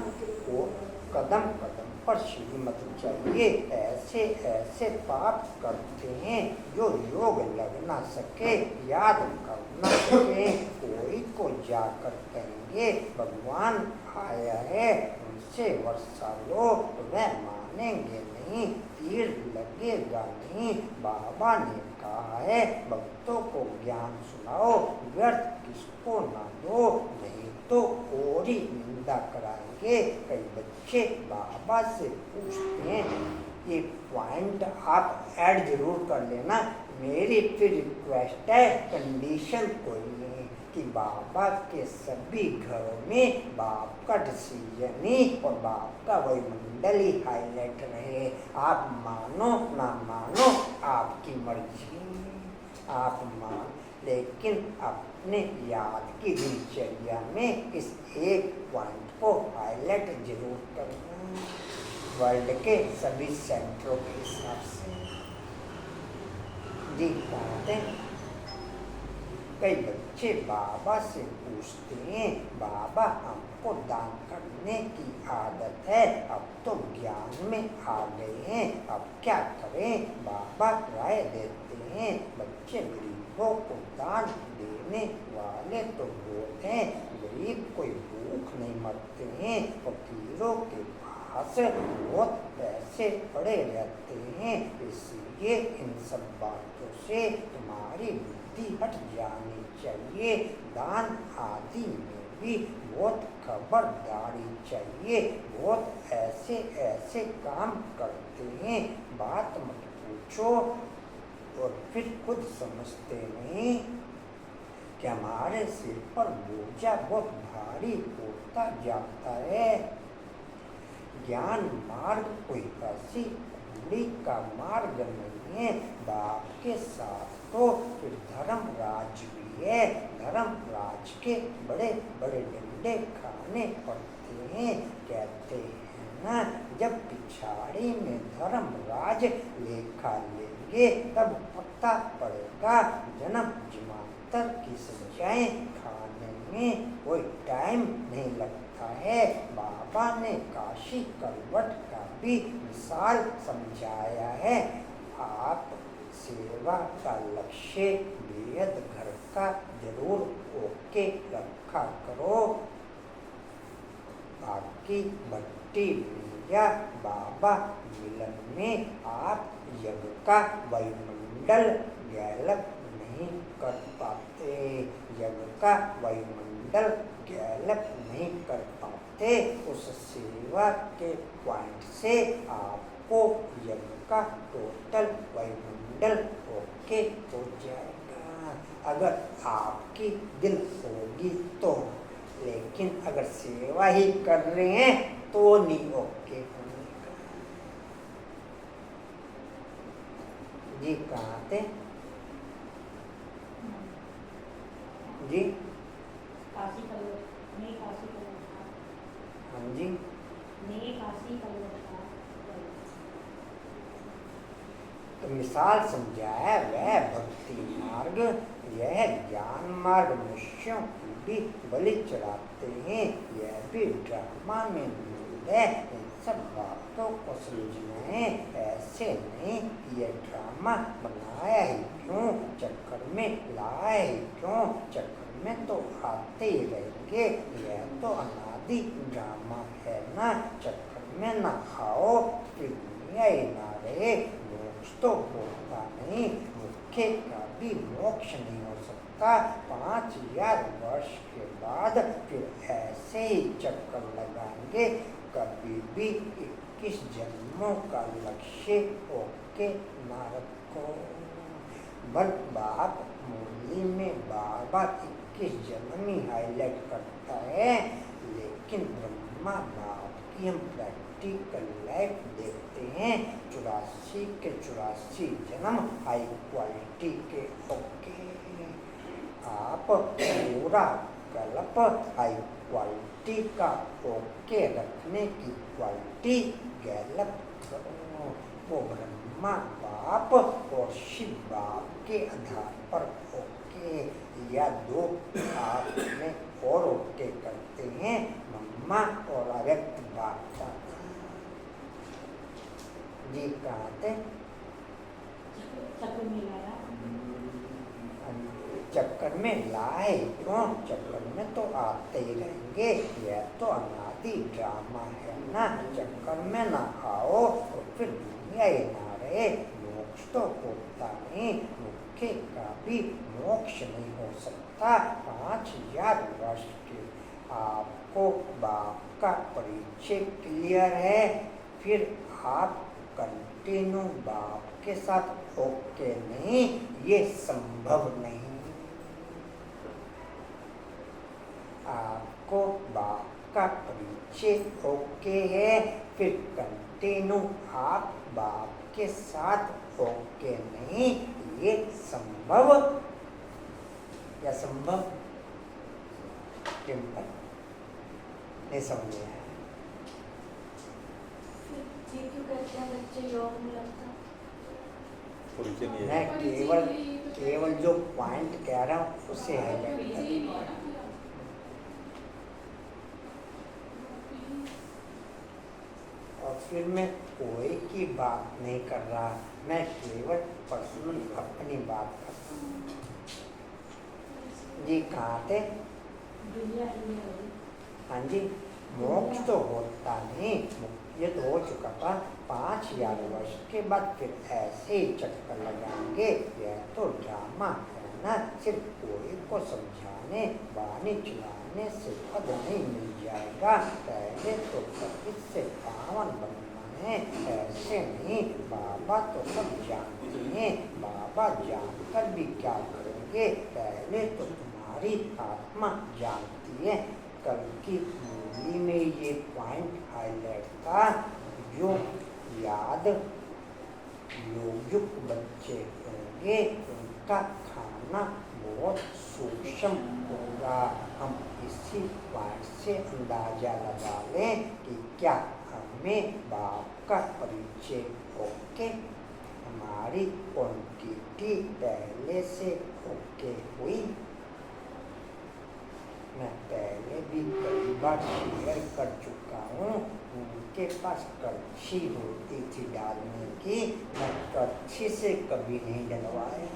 वो कदम कदम पर श्रीमत चाहिए। ऐसे ऐसे पाप करते हैं जो योग लग ना सके, याद कर ना सके। कोई को जाकर कहेंगे भगवान आया है, उनसे वर्षा लो, वह मानेंगे नहीं, तीर लगेगा नहीं। बाबा ने कहा है भक्तों को ज्ञान सुनाओ, व्यर्थ किसको ना दो, नहीं तो और ही निंदा कराएंगे। कई बच्चे बाबा से पूछते हैं, ये पॉइंट आप ऐड जरूर कर लेना। मेरी फिर रिक्वेस्ट है, कंडीशन कोई नहीं कि बाबा के सभी घरों में बाप का डिसीजन ही और बाप का वायुमंडल ही हाईलाइट रहे। आप मानो ना मानो आपकी मर्जी, आप मान, लेकिन अपने याद की दिनचर्या में इस एक पॉइंट को हाईलाइट जरूर करना वर्ल्ड के सभी सेंटरों के हिसाब से। जी कहते हैं कई बच्चे बाबा से पूछते हैं, बाबा हमको दान करने की आदत है, अब तो ज्ञान में आ गए हैं, अब क्या करें? बाबा राय देते हैं, बच्चे गरीबों को दान देने वाले तो बहुत हैं, गरीब कोई भूख नहीं मरते हैं। फकीरों के पास बहुत पैसे पड़े रहते हैं, इसलिए इन सब बातों से तुम्हारी हट जानी चाहिए। दान आदि में भी बहुत खबरदारी चाहिए। बहुत ऐसे ऐसे काम करते हैं, बात मत पूछो और फिर खुद समझते नहीं कि हमारे सिर पर बोझा बहुत भारी होता जाता है। ज्ञान मार्ग कोई ऐसी कुंडली का मार्ग नहीं है। बाप के साथ तो फिर धर्म राज भी है। धर्म राज के बड़े बड़े डंडे खाने पड़ते हैं। कहते हैं ना, जब पिछाड़ी में धर्म राज लेखा लेंगे तब पता पड़ेगा जन्म जन्मांतर की सजाएं खाने में कोई टाइम नहीं लगता है। बाबा ने काशी करवट का भी मिसाल समझाया है। आप सेवा का लक्ष्य बेहद घर का जरूर ओके रखा करो। बाकी भट्टी भैया बाबा मिलन में आप यज्ञ का वायुमंडल गैलप नहीं कर पाते। यज्ञ का वायुमंडल गैलप नहीं कर पाते। उस सेवा के पॉइंट से आपको यज्ञ का टोटल वायुमंडल ओके हो जाएगा, अगर आपकी दिल होगी तो। लेकिन अगर सेवा ही कर रहे हैं तो नहीं ओके होने का। जी कहाँ थे जी? काशी कलर नहीं, काशी कलर था। हाँ जी, नहीं, काशी कलर था। तो मिसाल समझाया वह भक्ति मार्ग, यह ज्ञान मार्ग मनुष्यों की भी बलि चढ़ाते हैं। यह भी ड्रामा में मूल है। इन सब बातों को समझना है। ऐसे नहीं कि यह ड्रामा बनाया ही क्यों, चक्कर में लाया ही क्यों, चक्कर में तो आते ही रहेंगे। यह तो अनादि ड्रामा है ना। चक्कर में ना आओ फिर दुनिया ही ना रहे। मोक्ष तो होता नहीं, मुख्य का भी मोक्ष नहीं हो सकता। 5000 वर्ष के बाद फिर ऐसे ही चक्कर लगाएंगे। कभी भी 21 जन्मों का लक्ष्य ओके ना रखो। बल बाप मुरली में बार बार 21 जन्म ही हाईलाइट करता है, लेकिन ब्रह्मा बाप की हम प्रैक्टिकल लाइफ देखते हैं। 84 के 84 जन्म हाई क्वालिटी के ओके। आप पूरा कल्प हाई क्वालिटी का ओके रखने की क्वालिटी गैलप करो। वो ब्रह्मा बाप और शिव बाप के आधार पर ओके, या दो आप में और ओके करते हैं, ब्रह्मा और अव्यक्त बाप का। जी कहाँ थे? चक्कर में लाया। चक्कर में लाए क्यों? चक्कर में तो आते ही रहेंगे। यह तो अनादि ड्रामा है ना। चक्कर में ना आओ तो फिर दुनिया ही ना रहे। मोक्ष तो होता नहीं, मुख्य का भी मोक्ष नहीं हो सकता। 5000 वर्ष के आपको बाप का परिचय क्लियर है, फिर आप कंटिन्यू बाप के साथ ओके नहीं, ये संभव नहीं। आपको बाप का परिचय ओके है, फिर कंटिन्यू आप बाप के साथ ओके नहीं, ये संभव या संभव? टिम्पल नहीं समझे हैं? ये क्यों कहते हैं बच्चे योग नहीं लगता? परिचय नहीं मैं है। केवल जो पॉइंट कह रहा हूँ उसे हाईलाइट कर। और फिर मैं कोई की बात नहीं कर रहा, मैं केवल पर्सनल अपनी बात कर रहा हूँ। जी कहाँ थे? दुनिया ही नहीं रही। हाँ जी, मोक्ष तो होता नहीं, ये तो हो चुका था। 5000 वर्ष के बाद फिर ऐसे ही चक्कर लगाएंगे। यह तो ड्रामा है ना। सिर्फ कोई को समझाने वाणी चलाने से पद नहीं मिल जाएगा। पहले तो पतित से पावन बनना है। ऐसे नहीं, बाबा तो सब जानते हैं। बाबा जानकर भी क्या करेंगे? पहले तो तुम्हारी आत्मा जानती है। कल की मूवी में ये पॉइंट हाईलाइट था। जो याद योग्य बच्चे होंगे उनका खाना बहुत सूक्ष्म होगा। हम इसी पॉइंट से अंदाजा लगा लें कि क्या हमें बाप का परिचय ओके, हमारी क्वांटिटी पहले से ओके हुई। मैं पहले भी कई बार शेयर कर चुका हूँ उनके पास कच्छी होती थी डालने की, मैं कच्छी से कभी नहीं डलवाया।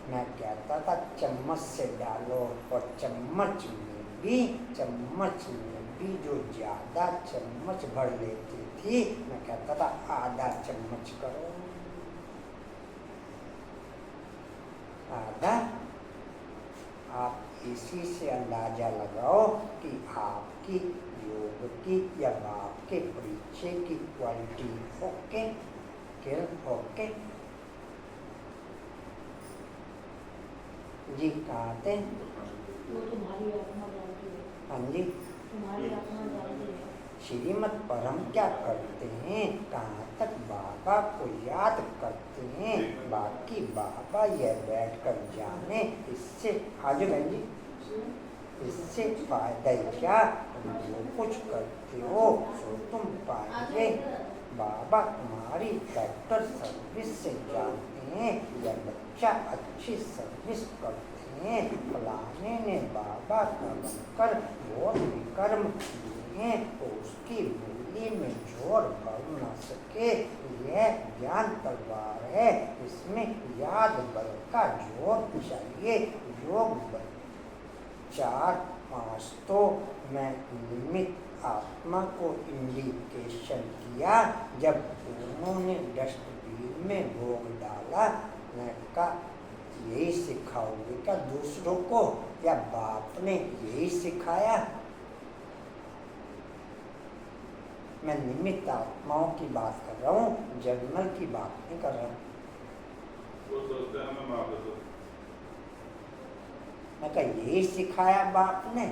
मैं कहता था चम्मच से डालो, और चम्मच में भी जो ज्यादा चम्मच भर लेती थी, मैं कहता था आधा चम्मच करो, आधा। आप इसी से अंदाजा लगाओ कि आपकी योग की या बाप के परिचय की क्वालिटी ओके ओके। जी कहाँ थे? वो तुम्हारी आत्मा जानती है, हाँ जी। तुम्हारी आत्मा जानती है। श्रीमत पर हम क्या करते हैं, कहाँ तक बाबा को याद करते हैं, बाकी बाबा यह बैठकर जाने। इससे आज बहन जी, इससे फायदा क्या? तुम जो कुछ करते हो सो तुम पाएंगे। बाबा तुम्हारी ट्रैक्टर सर्विस से जानते हैं, यह बच्चा अच्छी सर्विस करते हैं, फलाने ने बाबा का बनकर बहुत विकर्म किए हैं, तो उसकी बोली में जोर बढ़ न सके। यह ज्ञान तलवार है, इसमें याद बल का जोर चाहिए। योग बल 4-5 तो मैं निमित्त आत्मा को इंडिकेशन किया। जब उन्होंने डस्टबिन में भोग डाला, मैं कहा यही सिखाओगे क्या दूसरों को, या बाप ने यही सिखाया? मैं निमित्त आत्माओं की बात कर रहा हूँ, जर्नल की बात नहीं कर रहा हूँ। वो सोचते हैं हमें माफ कर दो। मैं कहा यही सिखाया बाप ने,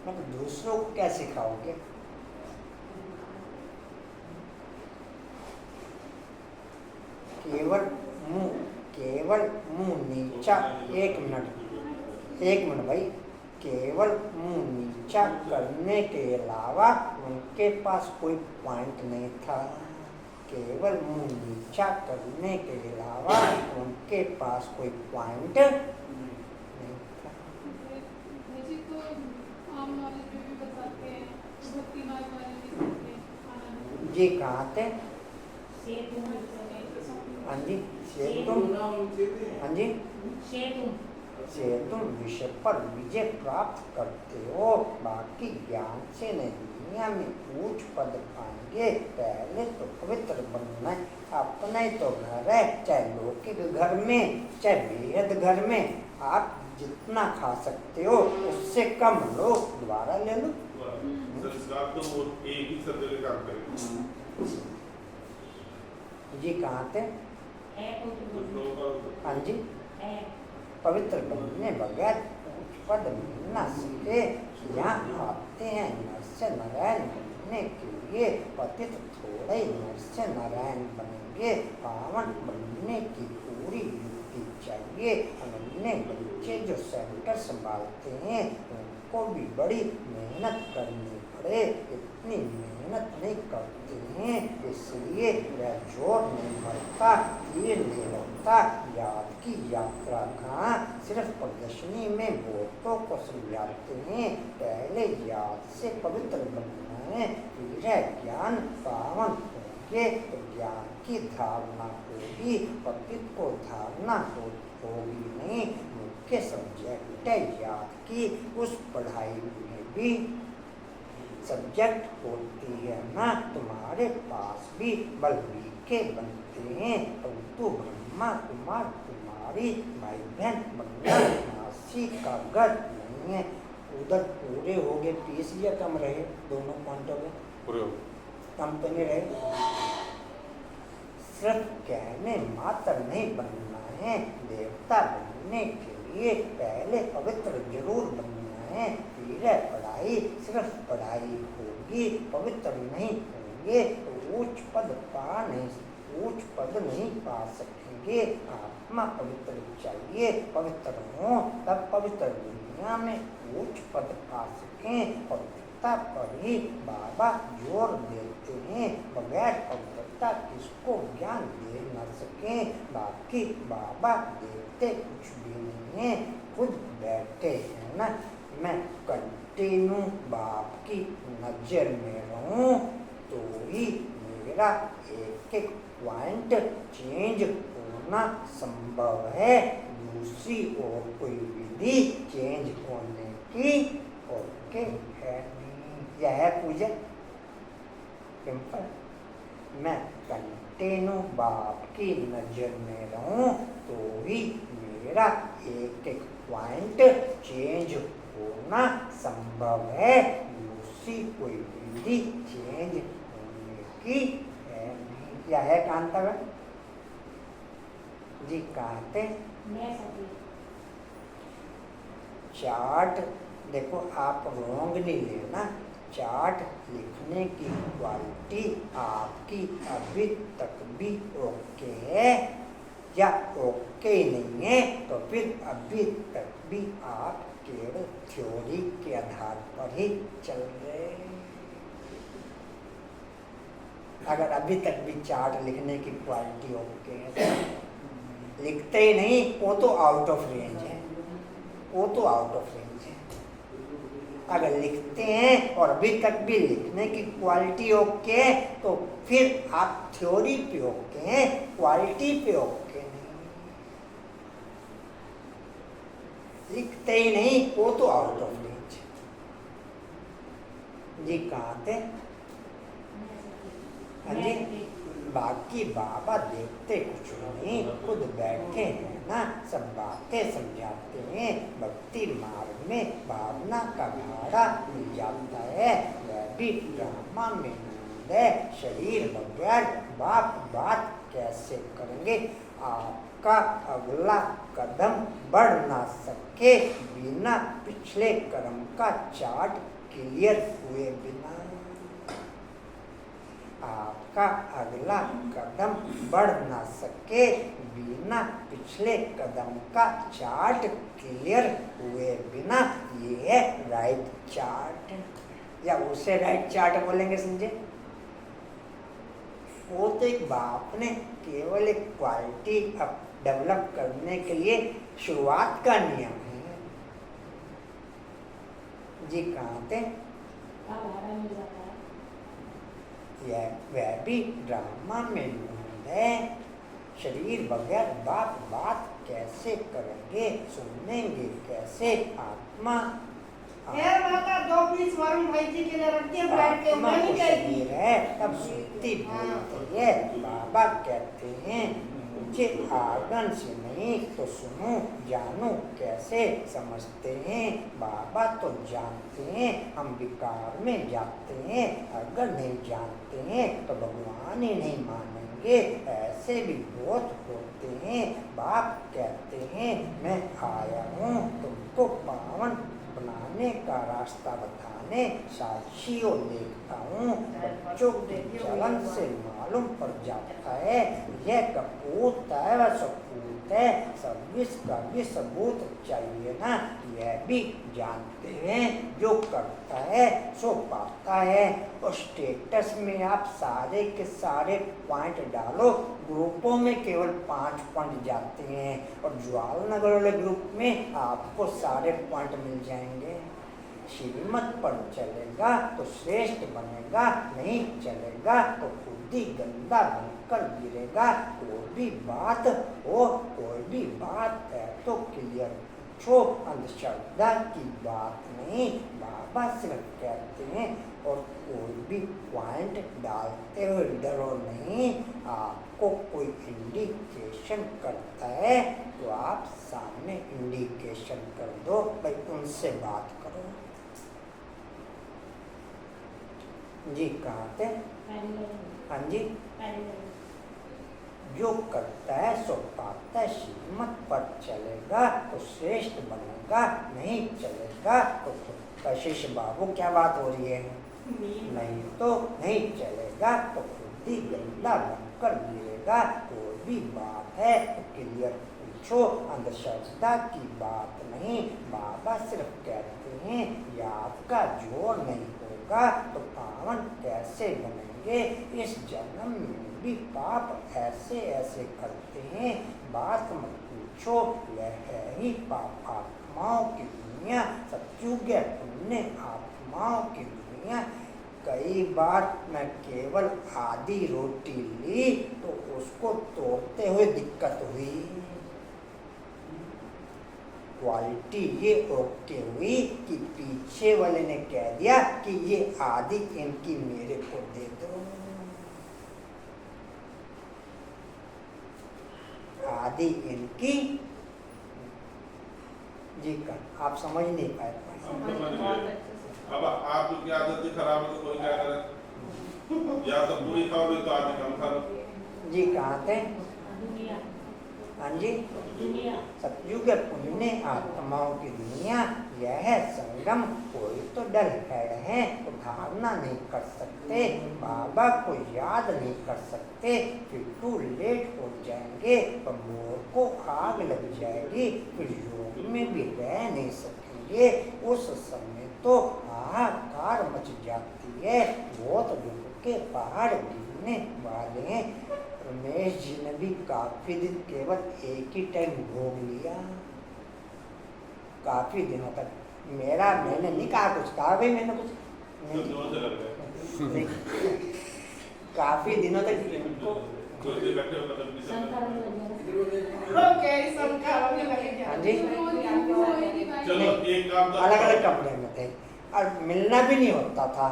मैं तो दूसरों को क्या सिखाओगे? केवल मुंह नीचा, एक मिनट भाई, केवल मुंह नीचा करने के अलावा उनके पास कोई पॉइंट नहीं था। केवल मुंह नीचा करने के अलावा उनके पास कोई पॉइंट नहीं था। मुझे तो आम नॉलेज में भी बताते हैं, भक्ति मार्ग वाले भी कहते हैं। जी कहाँ थे? सेतु, हाँ जी सेतु, हाँ जी सेतु से तुम विषय पर विजय प्राप्त करते हो, बाकी ज्ञान से नहीं दुनिया में ऊंच पद पाएंगे। पहले तो पवित्र बनना है। अपने तो घर है, चाहे लौकिक घर में चाहे बेहद घर में, आप जितना खा सकते हो उससे कम लो, दोबारा ले लो। संस्कार तो वो एक ही शब्द के काम करें। जी कहाँ थे? हाँ जी पवित्र बनने बगैर ऊंच पद मिल ना सके। यहाँ आते हैं नरस्य नारायण बनने के लिए, पतित थोड़े नरस्य नारायण बनेंगे। पावन बनने की पूरी युक्ति चाहिए। अनन्य बच्चे जो सेंटर संभालते हैं उनको भी बड़ी मेहनत करनी पड़े, इतनी मेहनत नहीं करते हैं, इसलिए वह जोर नहीं भरता, तीर नहीं लगता। याद की यात्रा कहाँ, सिर्फ प्रदर्शनी में बहुतों को समझाते हैं। पहले याद से पवित्र बनना है, फिर ज्ञान पावन होंगे। ज्ञान की धारणा होगी, पतित को धारणा होगी नहीं। मुख्य सब्जेक्ट है याद की, उस पढ़ाई में भी सब्जेक्ट होती है ना। तुम्हारे पास भी बलवीके बनते हैं, परंतु ब्रह्मा कुमार कुमारी भाई बहन बनना मासी का घर नहीं है। उधर पूरे हो गए, 30 या कम रहे, दोनों पॉइंटों में पूरे हो कम तो नहीं रहे। सिर्फ कहने मात्र नहीं बनना है, देवता बनने के लिए पहले पवित्र जरूर बनना है, फिर पढ़ाई। सिर्फ पढ़ाई होगी, पवित्र नहीं होंगे तो ऊंच पद नहीं पा सकेंगे। आत्मा पवित्र चाहिए, पवित्र हो तब पवित्र दुनिया में ऊंच पद पा सकें। पवित्रता पर ही बाबा जोर देते हैं, बगैर पवित्रता किसको ज्ञान दे न सके। बाकी बाबा देते कुछ भी नहीं है, खुद बैठे हैं ना। मैं कंटिन्यू बाप की नजर में रहूं तो ही मेरा एक एक पॉइंट चेंज होना संभव है। दूसरी और कोई विधि चेंज होने की ओके है नहीं। यह है पूजा सिंपल। मैं कंटिन्यू बाप की नजर में रहूं तो ही मेरा एक एक पॉइंट चेंज होना संभव है। दूसरी कोई विधि चेंज होने की है नहीं। क्या है कांता जी? कहते मैं सती चार्ट देखो, आप रोंग नहीं लेना। चार्ट लिखने की क्वालिटी आपकी अभी तक भी ओके है या ओके नहीं है तो फिर अभी तक भी आप केवल थ्योरी के आधार पर ही चल रहे हैं। अगर अभी तक भी चार्ट लिखने की क्वालिटी ओके है तो लिखते ही नहीं, वो तो आउट ऑफ रेंज है, वो तो आउट ऑफ रेंज है। अगर लिखते हैं और अभी तक भी लिखने की क्वालिटी ओके है तो फिर आप थ्योरी पे ओके हैं, क्वालिटी पे ओके नहीं। लिखते ही नहीं, वो तो आउट ऑफ रेंज जी। कहाँ थे जी? बाकी बाबा देखते कुछ नहीं, खुद बैठे हैं ना, सब बातें समझाते हैं। भक्ति मार्ग में भावना का भाड़ा मिल जाता है। वह भी ड्रामा में है। शरीर बगैर बाप बात कैसे करेंगे? आपका अगला कदम बढ़ ना सके बिना पिछले कर्म का चार्ट क्लियर हुए बिना। आपका अगला कदम बढ़ ना सके बिना पिछले कदम का चार्ट क्लियर हुए बिना। ये है राइट चार्ट, या उसे राइट चार्ट बोलेंगे, समझे? वो तो एक बाप ने केवल एक क्वालिटी अब डेवलप करने के लिए शुरुआत का नियम है जी। कहाँ थे? भाड़ा मिल जाता है। वह भी ड्रामा में ढूंढ है। शरीर बगैर बात कैसे करेंगे? सुनेंगे कैसे? आत्मा यार माता 2 पीस वरुण भाई जी के लिए रख दिए बैठ के। आत्मा मैं को नहीं कहेगी शरीर है तब सुनती बोलती है। बाबा कहते हैं मुझे आंगन से नहीं तो सुनो जानू कैसे समझते हैं। बाबा तो जानते हैं, हम विकार में जाते हैं। अगर नहीं जानते हैं तो भगवान ही नहीं मानेंगे। ऐसे भी बहुत होते हैं। बाप कहते हैं मैं आया हूँ तुमको पावन बनाने का रास्ता बताने। साक्षियों देखता हूँ बच्चों के चलन से मालूम पड़ जाता है यह कपूत है व सपूत है। सर्विस का भी सबूत चाहिए ना। यह भी जानते हैं जो करता है सो पाता है। और स्टेटस में आप सारे के सारे पॉइंट डालो, ग्रुपों में केवल 5 पॉइंट जाते हैं और ज्वाल नगर वाले ग्रुप में आपको सारे पॉइंट मिल जाएंगे। श्रीमत पर चलेगा तो श्रेष्ठ बनेगा, नहीं चलेगा तो खुद ही गंदा बनकर गिरेगा। कोई भी बात हो, कोई भी बात है तो क्लियर पूछो, अंधश्रद्धा की बात नहीं। बाबा सिर्फ कहते हैं और कोई भी पॉइंट डालते हुए डरो नहीं। आपको कोई इंडिकेशन करता है तो आप सामने इंडिकेशन कर दो, भाई उनसे बात करो जी। कहाँ थे? हाँ जी। जो करता है सो पाता है। श्रीमत पर चलेगा तो श्रेष्ठ बनेगा, नहीं चलेगा तो खुद का शिष्य। बाबू क्या बात हो रही है? नहीं तो नहीं चलेगा तो खुद ही गंदा बनकर गिरेगा। कोई भी बात है तो क्लियर पूछो, अंधश्रद्धा की बात नहीं। बाबा सिर्फ कहते हैं याद का जोर नहीं होगा तो पावन कैसे बनेंगे। इस जन्म में भी पाप ऐसे ऐसे करते हैं, बात मत पूछो। वह है ही पाप आत्माओं की दुनिया, सत्युग पुण्य आत्माओं की दुनिया। कई बार मैं केवल आधी रोटी ली तो उसको तोड़ते हुए दिक्कत हुई। क्वालिटी ये ओके हुई कि पीछे वाले ने कह दिया कि ये आधी इनकी मेरे को दे दो। आधी इनकी जी का आप समझ नहीं पाए। हम समझ गए। अब आपकी आदत ही खराब है तो कोई क्या करे? या तो पूरी खाओगे तो आधी कम खा लो। जी कहाँ थे? दुनिया हाँ जी, दुनिया सतयुग पुण्य आत्माओं की दुनिया। यह संगम कोई तो डर है तो धारणा नहीं कर सकते, बाबा को याद नहीं कर सकते, फिर टू लेट हो जाएंगे, पर मोर को आग लग जाएगी, फिर योग में भी रह नहीं सकेंगे। उस समय तो हाहाकार मच जाती है, बहुत दुख के पहाड़ गिरने वाले हैं। रमेश जी ने भी काफी दिन केवल एक ही टाइम भोग लिया, काफी दिनों तक। मैंने नहीं कहा कुछ, कहा भाई मैंने कुछ तो जोर से लग गए। नहीं, काफी दिनों तक इनको कुछ देर बैठे हो मतलब नहीं संकार समझ। में लगे ओके संकार में लगे हाँ क्या? जी, चलो एक काम तो अलग अलग कमरे में थे और मिलना भी नहीं होता था।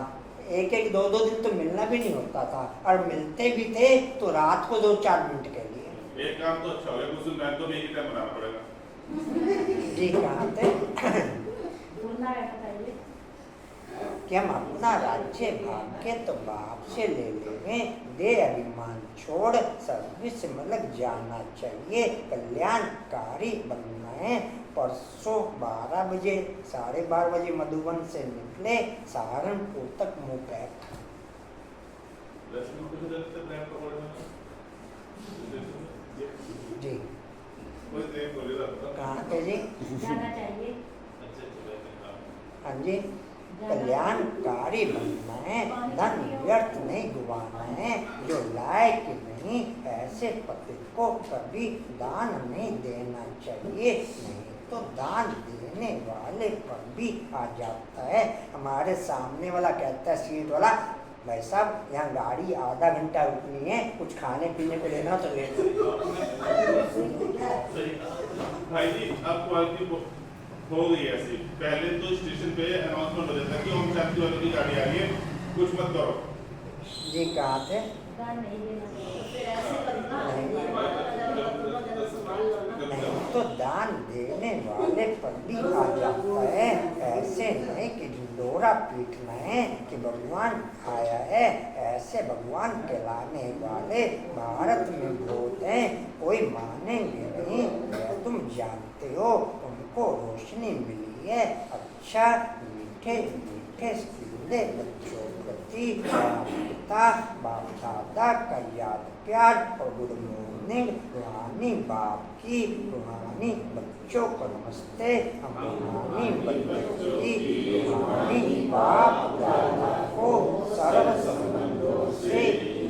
एक एक दो दो दिन तो मिलना भी नहीं होता था, और मिलते भी थे तो रात को 2-4 मिनट के लिए। एक काम तो अच्छा हो गया, कुछ मैं तो भी एक टाइम बनाना पड़ेगा। जी कहाँ थे? बोलना है बताइए। कि हम अपना राज्य भाग्य तो बाप से ले लेंगे, दे अभिमान छोड़ सर्विस में लग जाना चाहिए, कल्याणकारी बनना है। परसों 12 बजे 12:30 बजे मधुबन से निकले, सहारनपुर तक मुंह पैक। लक्ष्मी कुछ देर से प्लान पकड़ना जी कोई देर बोले था कहाँ थे जी? जाना चाहिए। अच्छे से हाँ जी, कल्याणकारी बनना है, धन व्यर्थ नहीं गंवाना है, जो लायक नहीं ऐसे पति को कभी दान नहीं देना चाहिए, नहीं तो दान देने वाले पर भी आ जाता है। हमारे सामने वाला कहता है सीट वाला, भाई साहब यहाँ गाड़ी आधा घंटा रुकनी है, कुछ खाने पीने को लेना तो ले लो। भाई जी अब क्वालिटी हो गई ऐसी। पहले तो स्टेशन पे अनाउंसमेंट हो जाता कि ओम शांति वाले की गाड़ी आ रही है, कुछ मत करो। जी कहाँ थे? दान नहीं देना चाहिए। फिर ऐसे करना नहीं तो दान देने वाले पर भी आ जाता है। ऐसे नहीं कि ढिंडोरा पीटना है कि भगवान आया है, ऐसे भगवान कहलाने वाले भारत में बहुत हैं, कोई मानेंगे नहीं। यह तुम जानते हो, उनको रोशनी मिली है। अच्छा मीठे मीठे सिले बच्चों प्रति पिता बाप दादा का याद प्यार और गुड मॉर्निंग। रूहानी बाप की, रूहानी बच्चों को नमस्ते। हम रूहानी बच्चों की, रूहानी बाप दादा को सर्व संबंधों से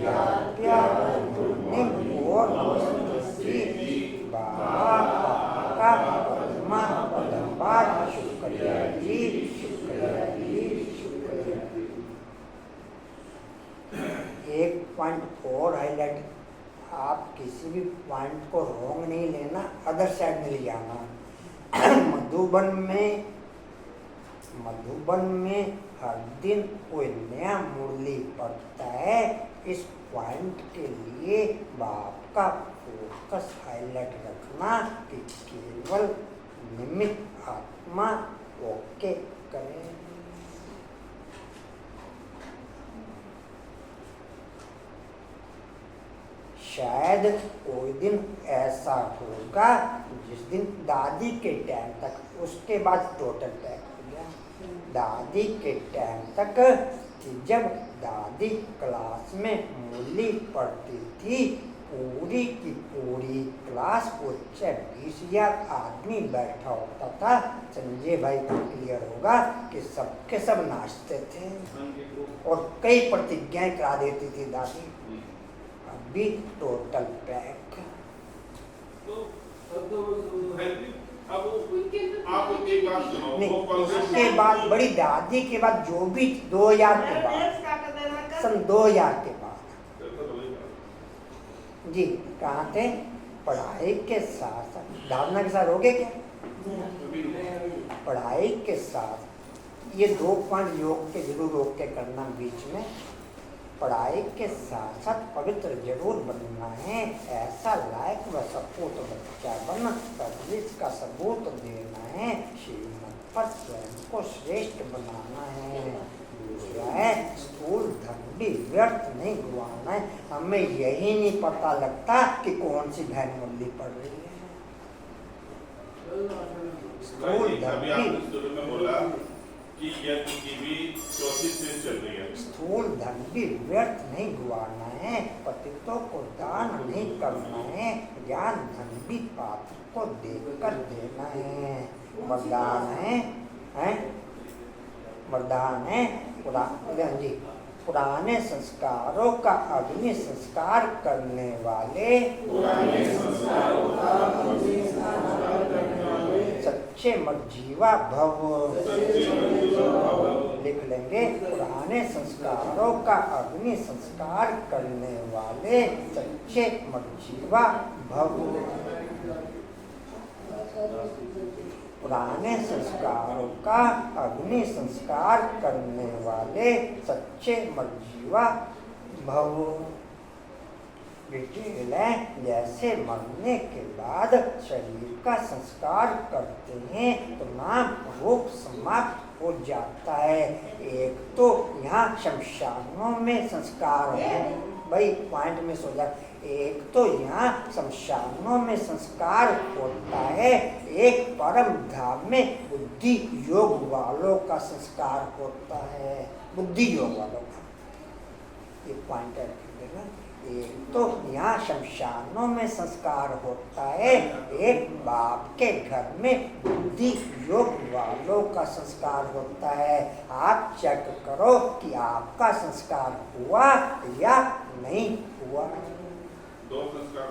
याद प्यार और मॉर्निंग और नमस्ते। बाबा का परमा पदम्बार शुक्रिया जी, शुक्रिया जी, शुक्रिया। एक पॉइंट और हाईलाइट, आप किसी भी पॉइंट को रॉन्ग नहीं लेना, अदर साइड में ले जाना। मधुबन में हर दिन कोई नया मुरली पढ़ता है। इस पॉइंट के लिए बाप का फोकस हाईलाइट रखना कि केवल निमित्त आत्मा ओके करें। शायद कोई दिन ऐसा होगा जिस दिन दादी के टाइम तक, उसके बाद टोटल पैक हो गया। दादी के टाइम तक कि जब दादी क्लास में मुरली पढ़ती थी, पूरी की पूरी क्लास को 20,000 आदमी बैठा होता था। संजय भाई को क्लियर होगा कि सबके सब नाचते थे और कई प्रतिज्ञाएं करा देती थी दादी। अभी टोटल पैक। तो अब उनके अंदर आप एक बात सुनो, नहीं, वो कांग्रेस उसके बाद बड़ी दादी के बाद जो भी 2000 के बाद, नेल्स काट देना कर। सन 2000 के बाद तो वही बात। जी कहाँ थे? पढ़ाई के साथ साथ धारणा के साथ हो गए क्या? पढ़ाई के साथ ये 2 पॉइंट योग के जरूर रोक के करना बीच में। पढ़ाई के साथ साथ पवित्र जरूर बनना है, ऐसा लायक व सपूत बच्चा बन तदरीस का सबूत देना है, श्रीमत पर स्वयं को श्रेष्ठ बनाना है। दूसरा है स्थूल धन भी व्यर्थ नहीं गवाना है। हमें यही नहीं पता लगता कि कौन सी बहन मुरली पढ़ रही है। स्थूल धन अभी भी आपने शुरू में बोला कि यज्ञ की भी 34 फेज चल रही है। स्थूल धन भी व्यर्थ नहीं गवाना है, पतितों को दान नहीं करना है, ज्ञान धन भी पात्र को देकर देना है। वरदान है वरदान है जी पुराने संस्कारों का अग्नि संस्कार करने वाले, सच्चे मर्जीवा भव। लिख लेंगे, पुराने संस्कारों का अग्नि संस्कार करने वाले सच्चे मर्जीवा भव। पुराने संस्कारों का अग्नि संस्कार करने वाले सच्चे मर्जीवा भव। डिटेल है, जैसे मरने के बाद शरीर का संस्कार करते हैं तो नाम रूप समाप्त हो जाता है। एक तो यहाँ शमशानों में संस्कार है, भाई पॉइंट में सो जाए। एक तो यहाँ शमशानों में संस्कार होता है, एक परम धाम में बुद्धि योग वालों का संस्कार होता है, बुद्धि योग वालों का। ये पॉइंट है। एक तो यहाँ शमशानों में संस्कार होता है, एक बाप के घर में बुद्धि योग वालों का संस्कार होता है। आप चेक करो कि आपका संस्कार हुआ या नहीं हुआ। 2 संस्कार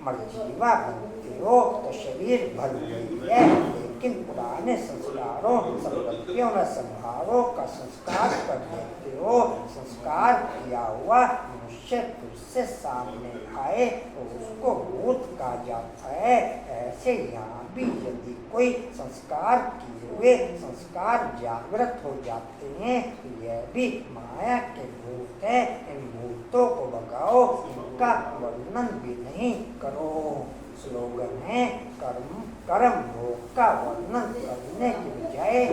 मर्जीवा बनते हो तो शरीर भर गई है, लेकिन पुराने संस्कारों संपत्तियों व स्वभावों का संस्कार कर देते हो। संस्कार किया हुआ मनुष्य फिर से सामने आए तो उसको भूत कहा जाता है। ऐसे यहाँ भी यदि कोई संस्कार किए हुए संस्कार जागृत हो जाते हैं, यह भी माया के भूत है। इन भूतों को भगाओ, इनका वर्णन भी नहीं करो। स्लोगन है, कर्म भोग का वर्णन करने की बजाय,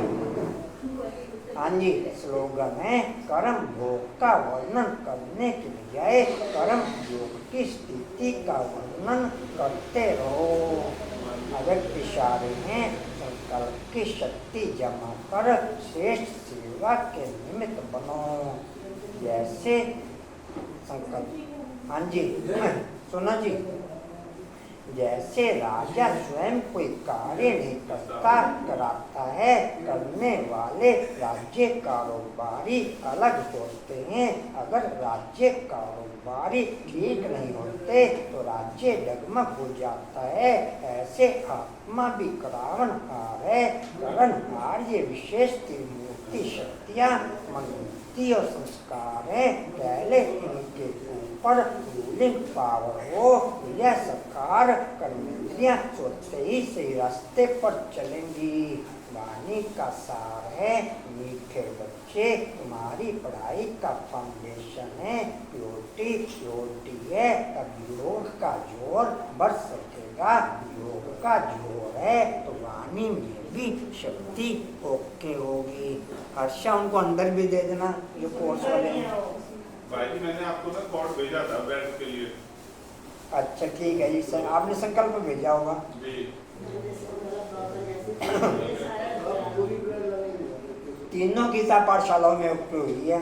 हाँ जी स्लोगन है, कर्म भोग का वर्णन करने की बजाय कर्म योग की स्थिति का वर्णन करते रहो। अव्यक्तिशाली में संकल्प की शक्ति जमा कर श्रेष्ठ सेवा के निमित्त बनो। जैसे संकल्प, हाँ जी सुनो जी, जैसे राजा स्वयं कोई कार्य नहीं करता कराता है, करने वाले राज्य कारोबारी अलग होते हैं। अगर राज्य कारोबारी ठीक नहीं होते तो राज्य डगमग हो जाता है। ऐसे आत्मा भी करावनहार है। करणहार ये विशेष त्रिमूर्ति शक्तियाँ मनोवृत्ति और संस्कार है। पहले इनके ऊपर रूलिंग पावर हो, यह सरकार कर्मेंद्रियां सोचते ही सही रास्ते पर चलेंगी। वाणी का सार है, मीठे बच्चे तुम्हारी पढ़ाई का फाउंडेशन है। प्योरिटी है, तब योग का जोर बढ़ सकेगा। योग का जोर है तो वाणी में भी शक्ति ओके होगी। अच्छा उनको अंदर भी दे देना जो कोर्स वाले हैं। भाई जी मैंने आपको ना कोड भेजा था बैठ के लिए। अच्छा ठीक है जी सर, आपने संकल्प भेजा होगा जी। तीनों गीता पाठशालाओं में उपयोग हुई है।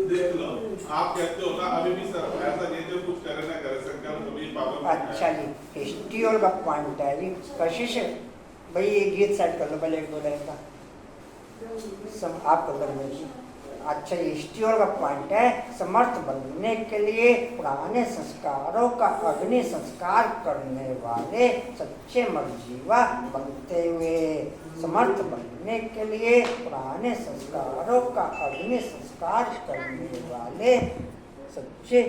देख लो, आप कहते हो ना अभी भी सर ऐसा नहीं जो कुछ करे ना करे संकल्प कभी पावन। अच्छा जी, हिस्ट्री और का पॉइंट है जी। कशिश भाई ये गीत सेट कर लो पहले 1-2 लाइन का। सब आप कर लो जी। अच्छा ये स्टील का पॉइंट है, समर्थ बनने के लिए पुराने संस्कारों का अग्नि संस्कार करने वाले सच्चे मर्जीवा बनते हुए। समर्थ बनने के लिए पुराने संस्कारों का अग्नि संस्कार करने वाले सच्चे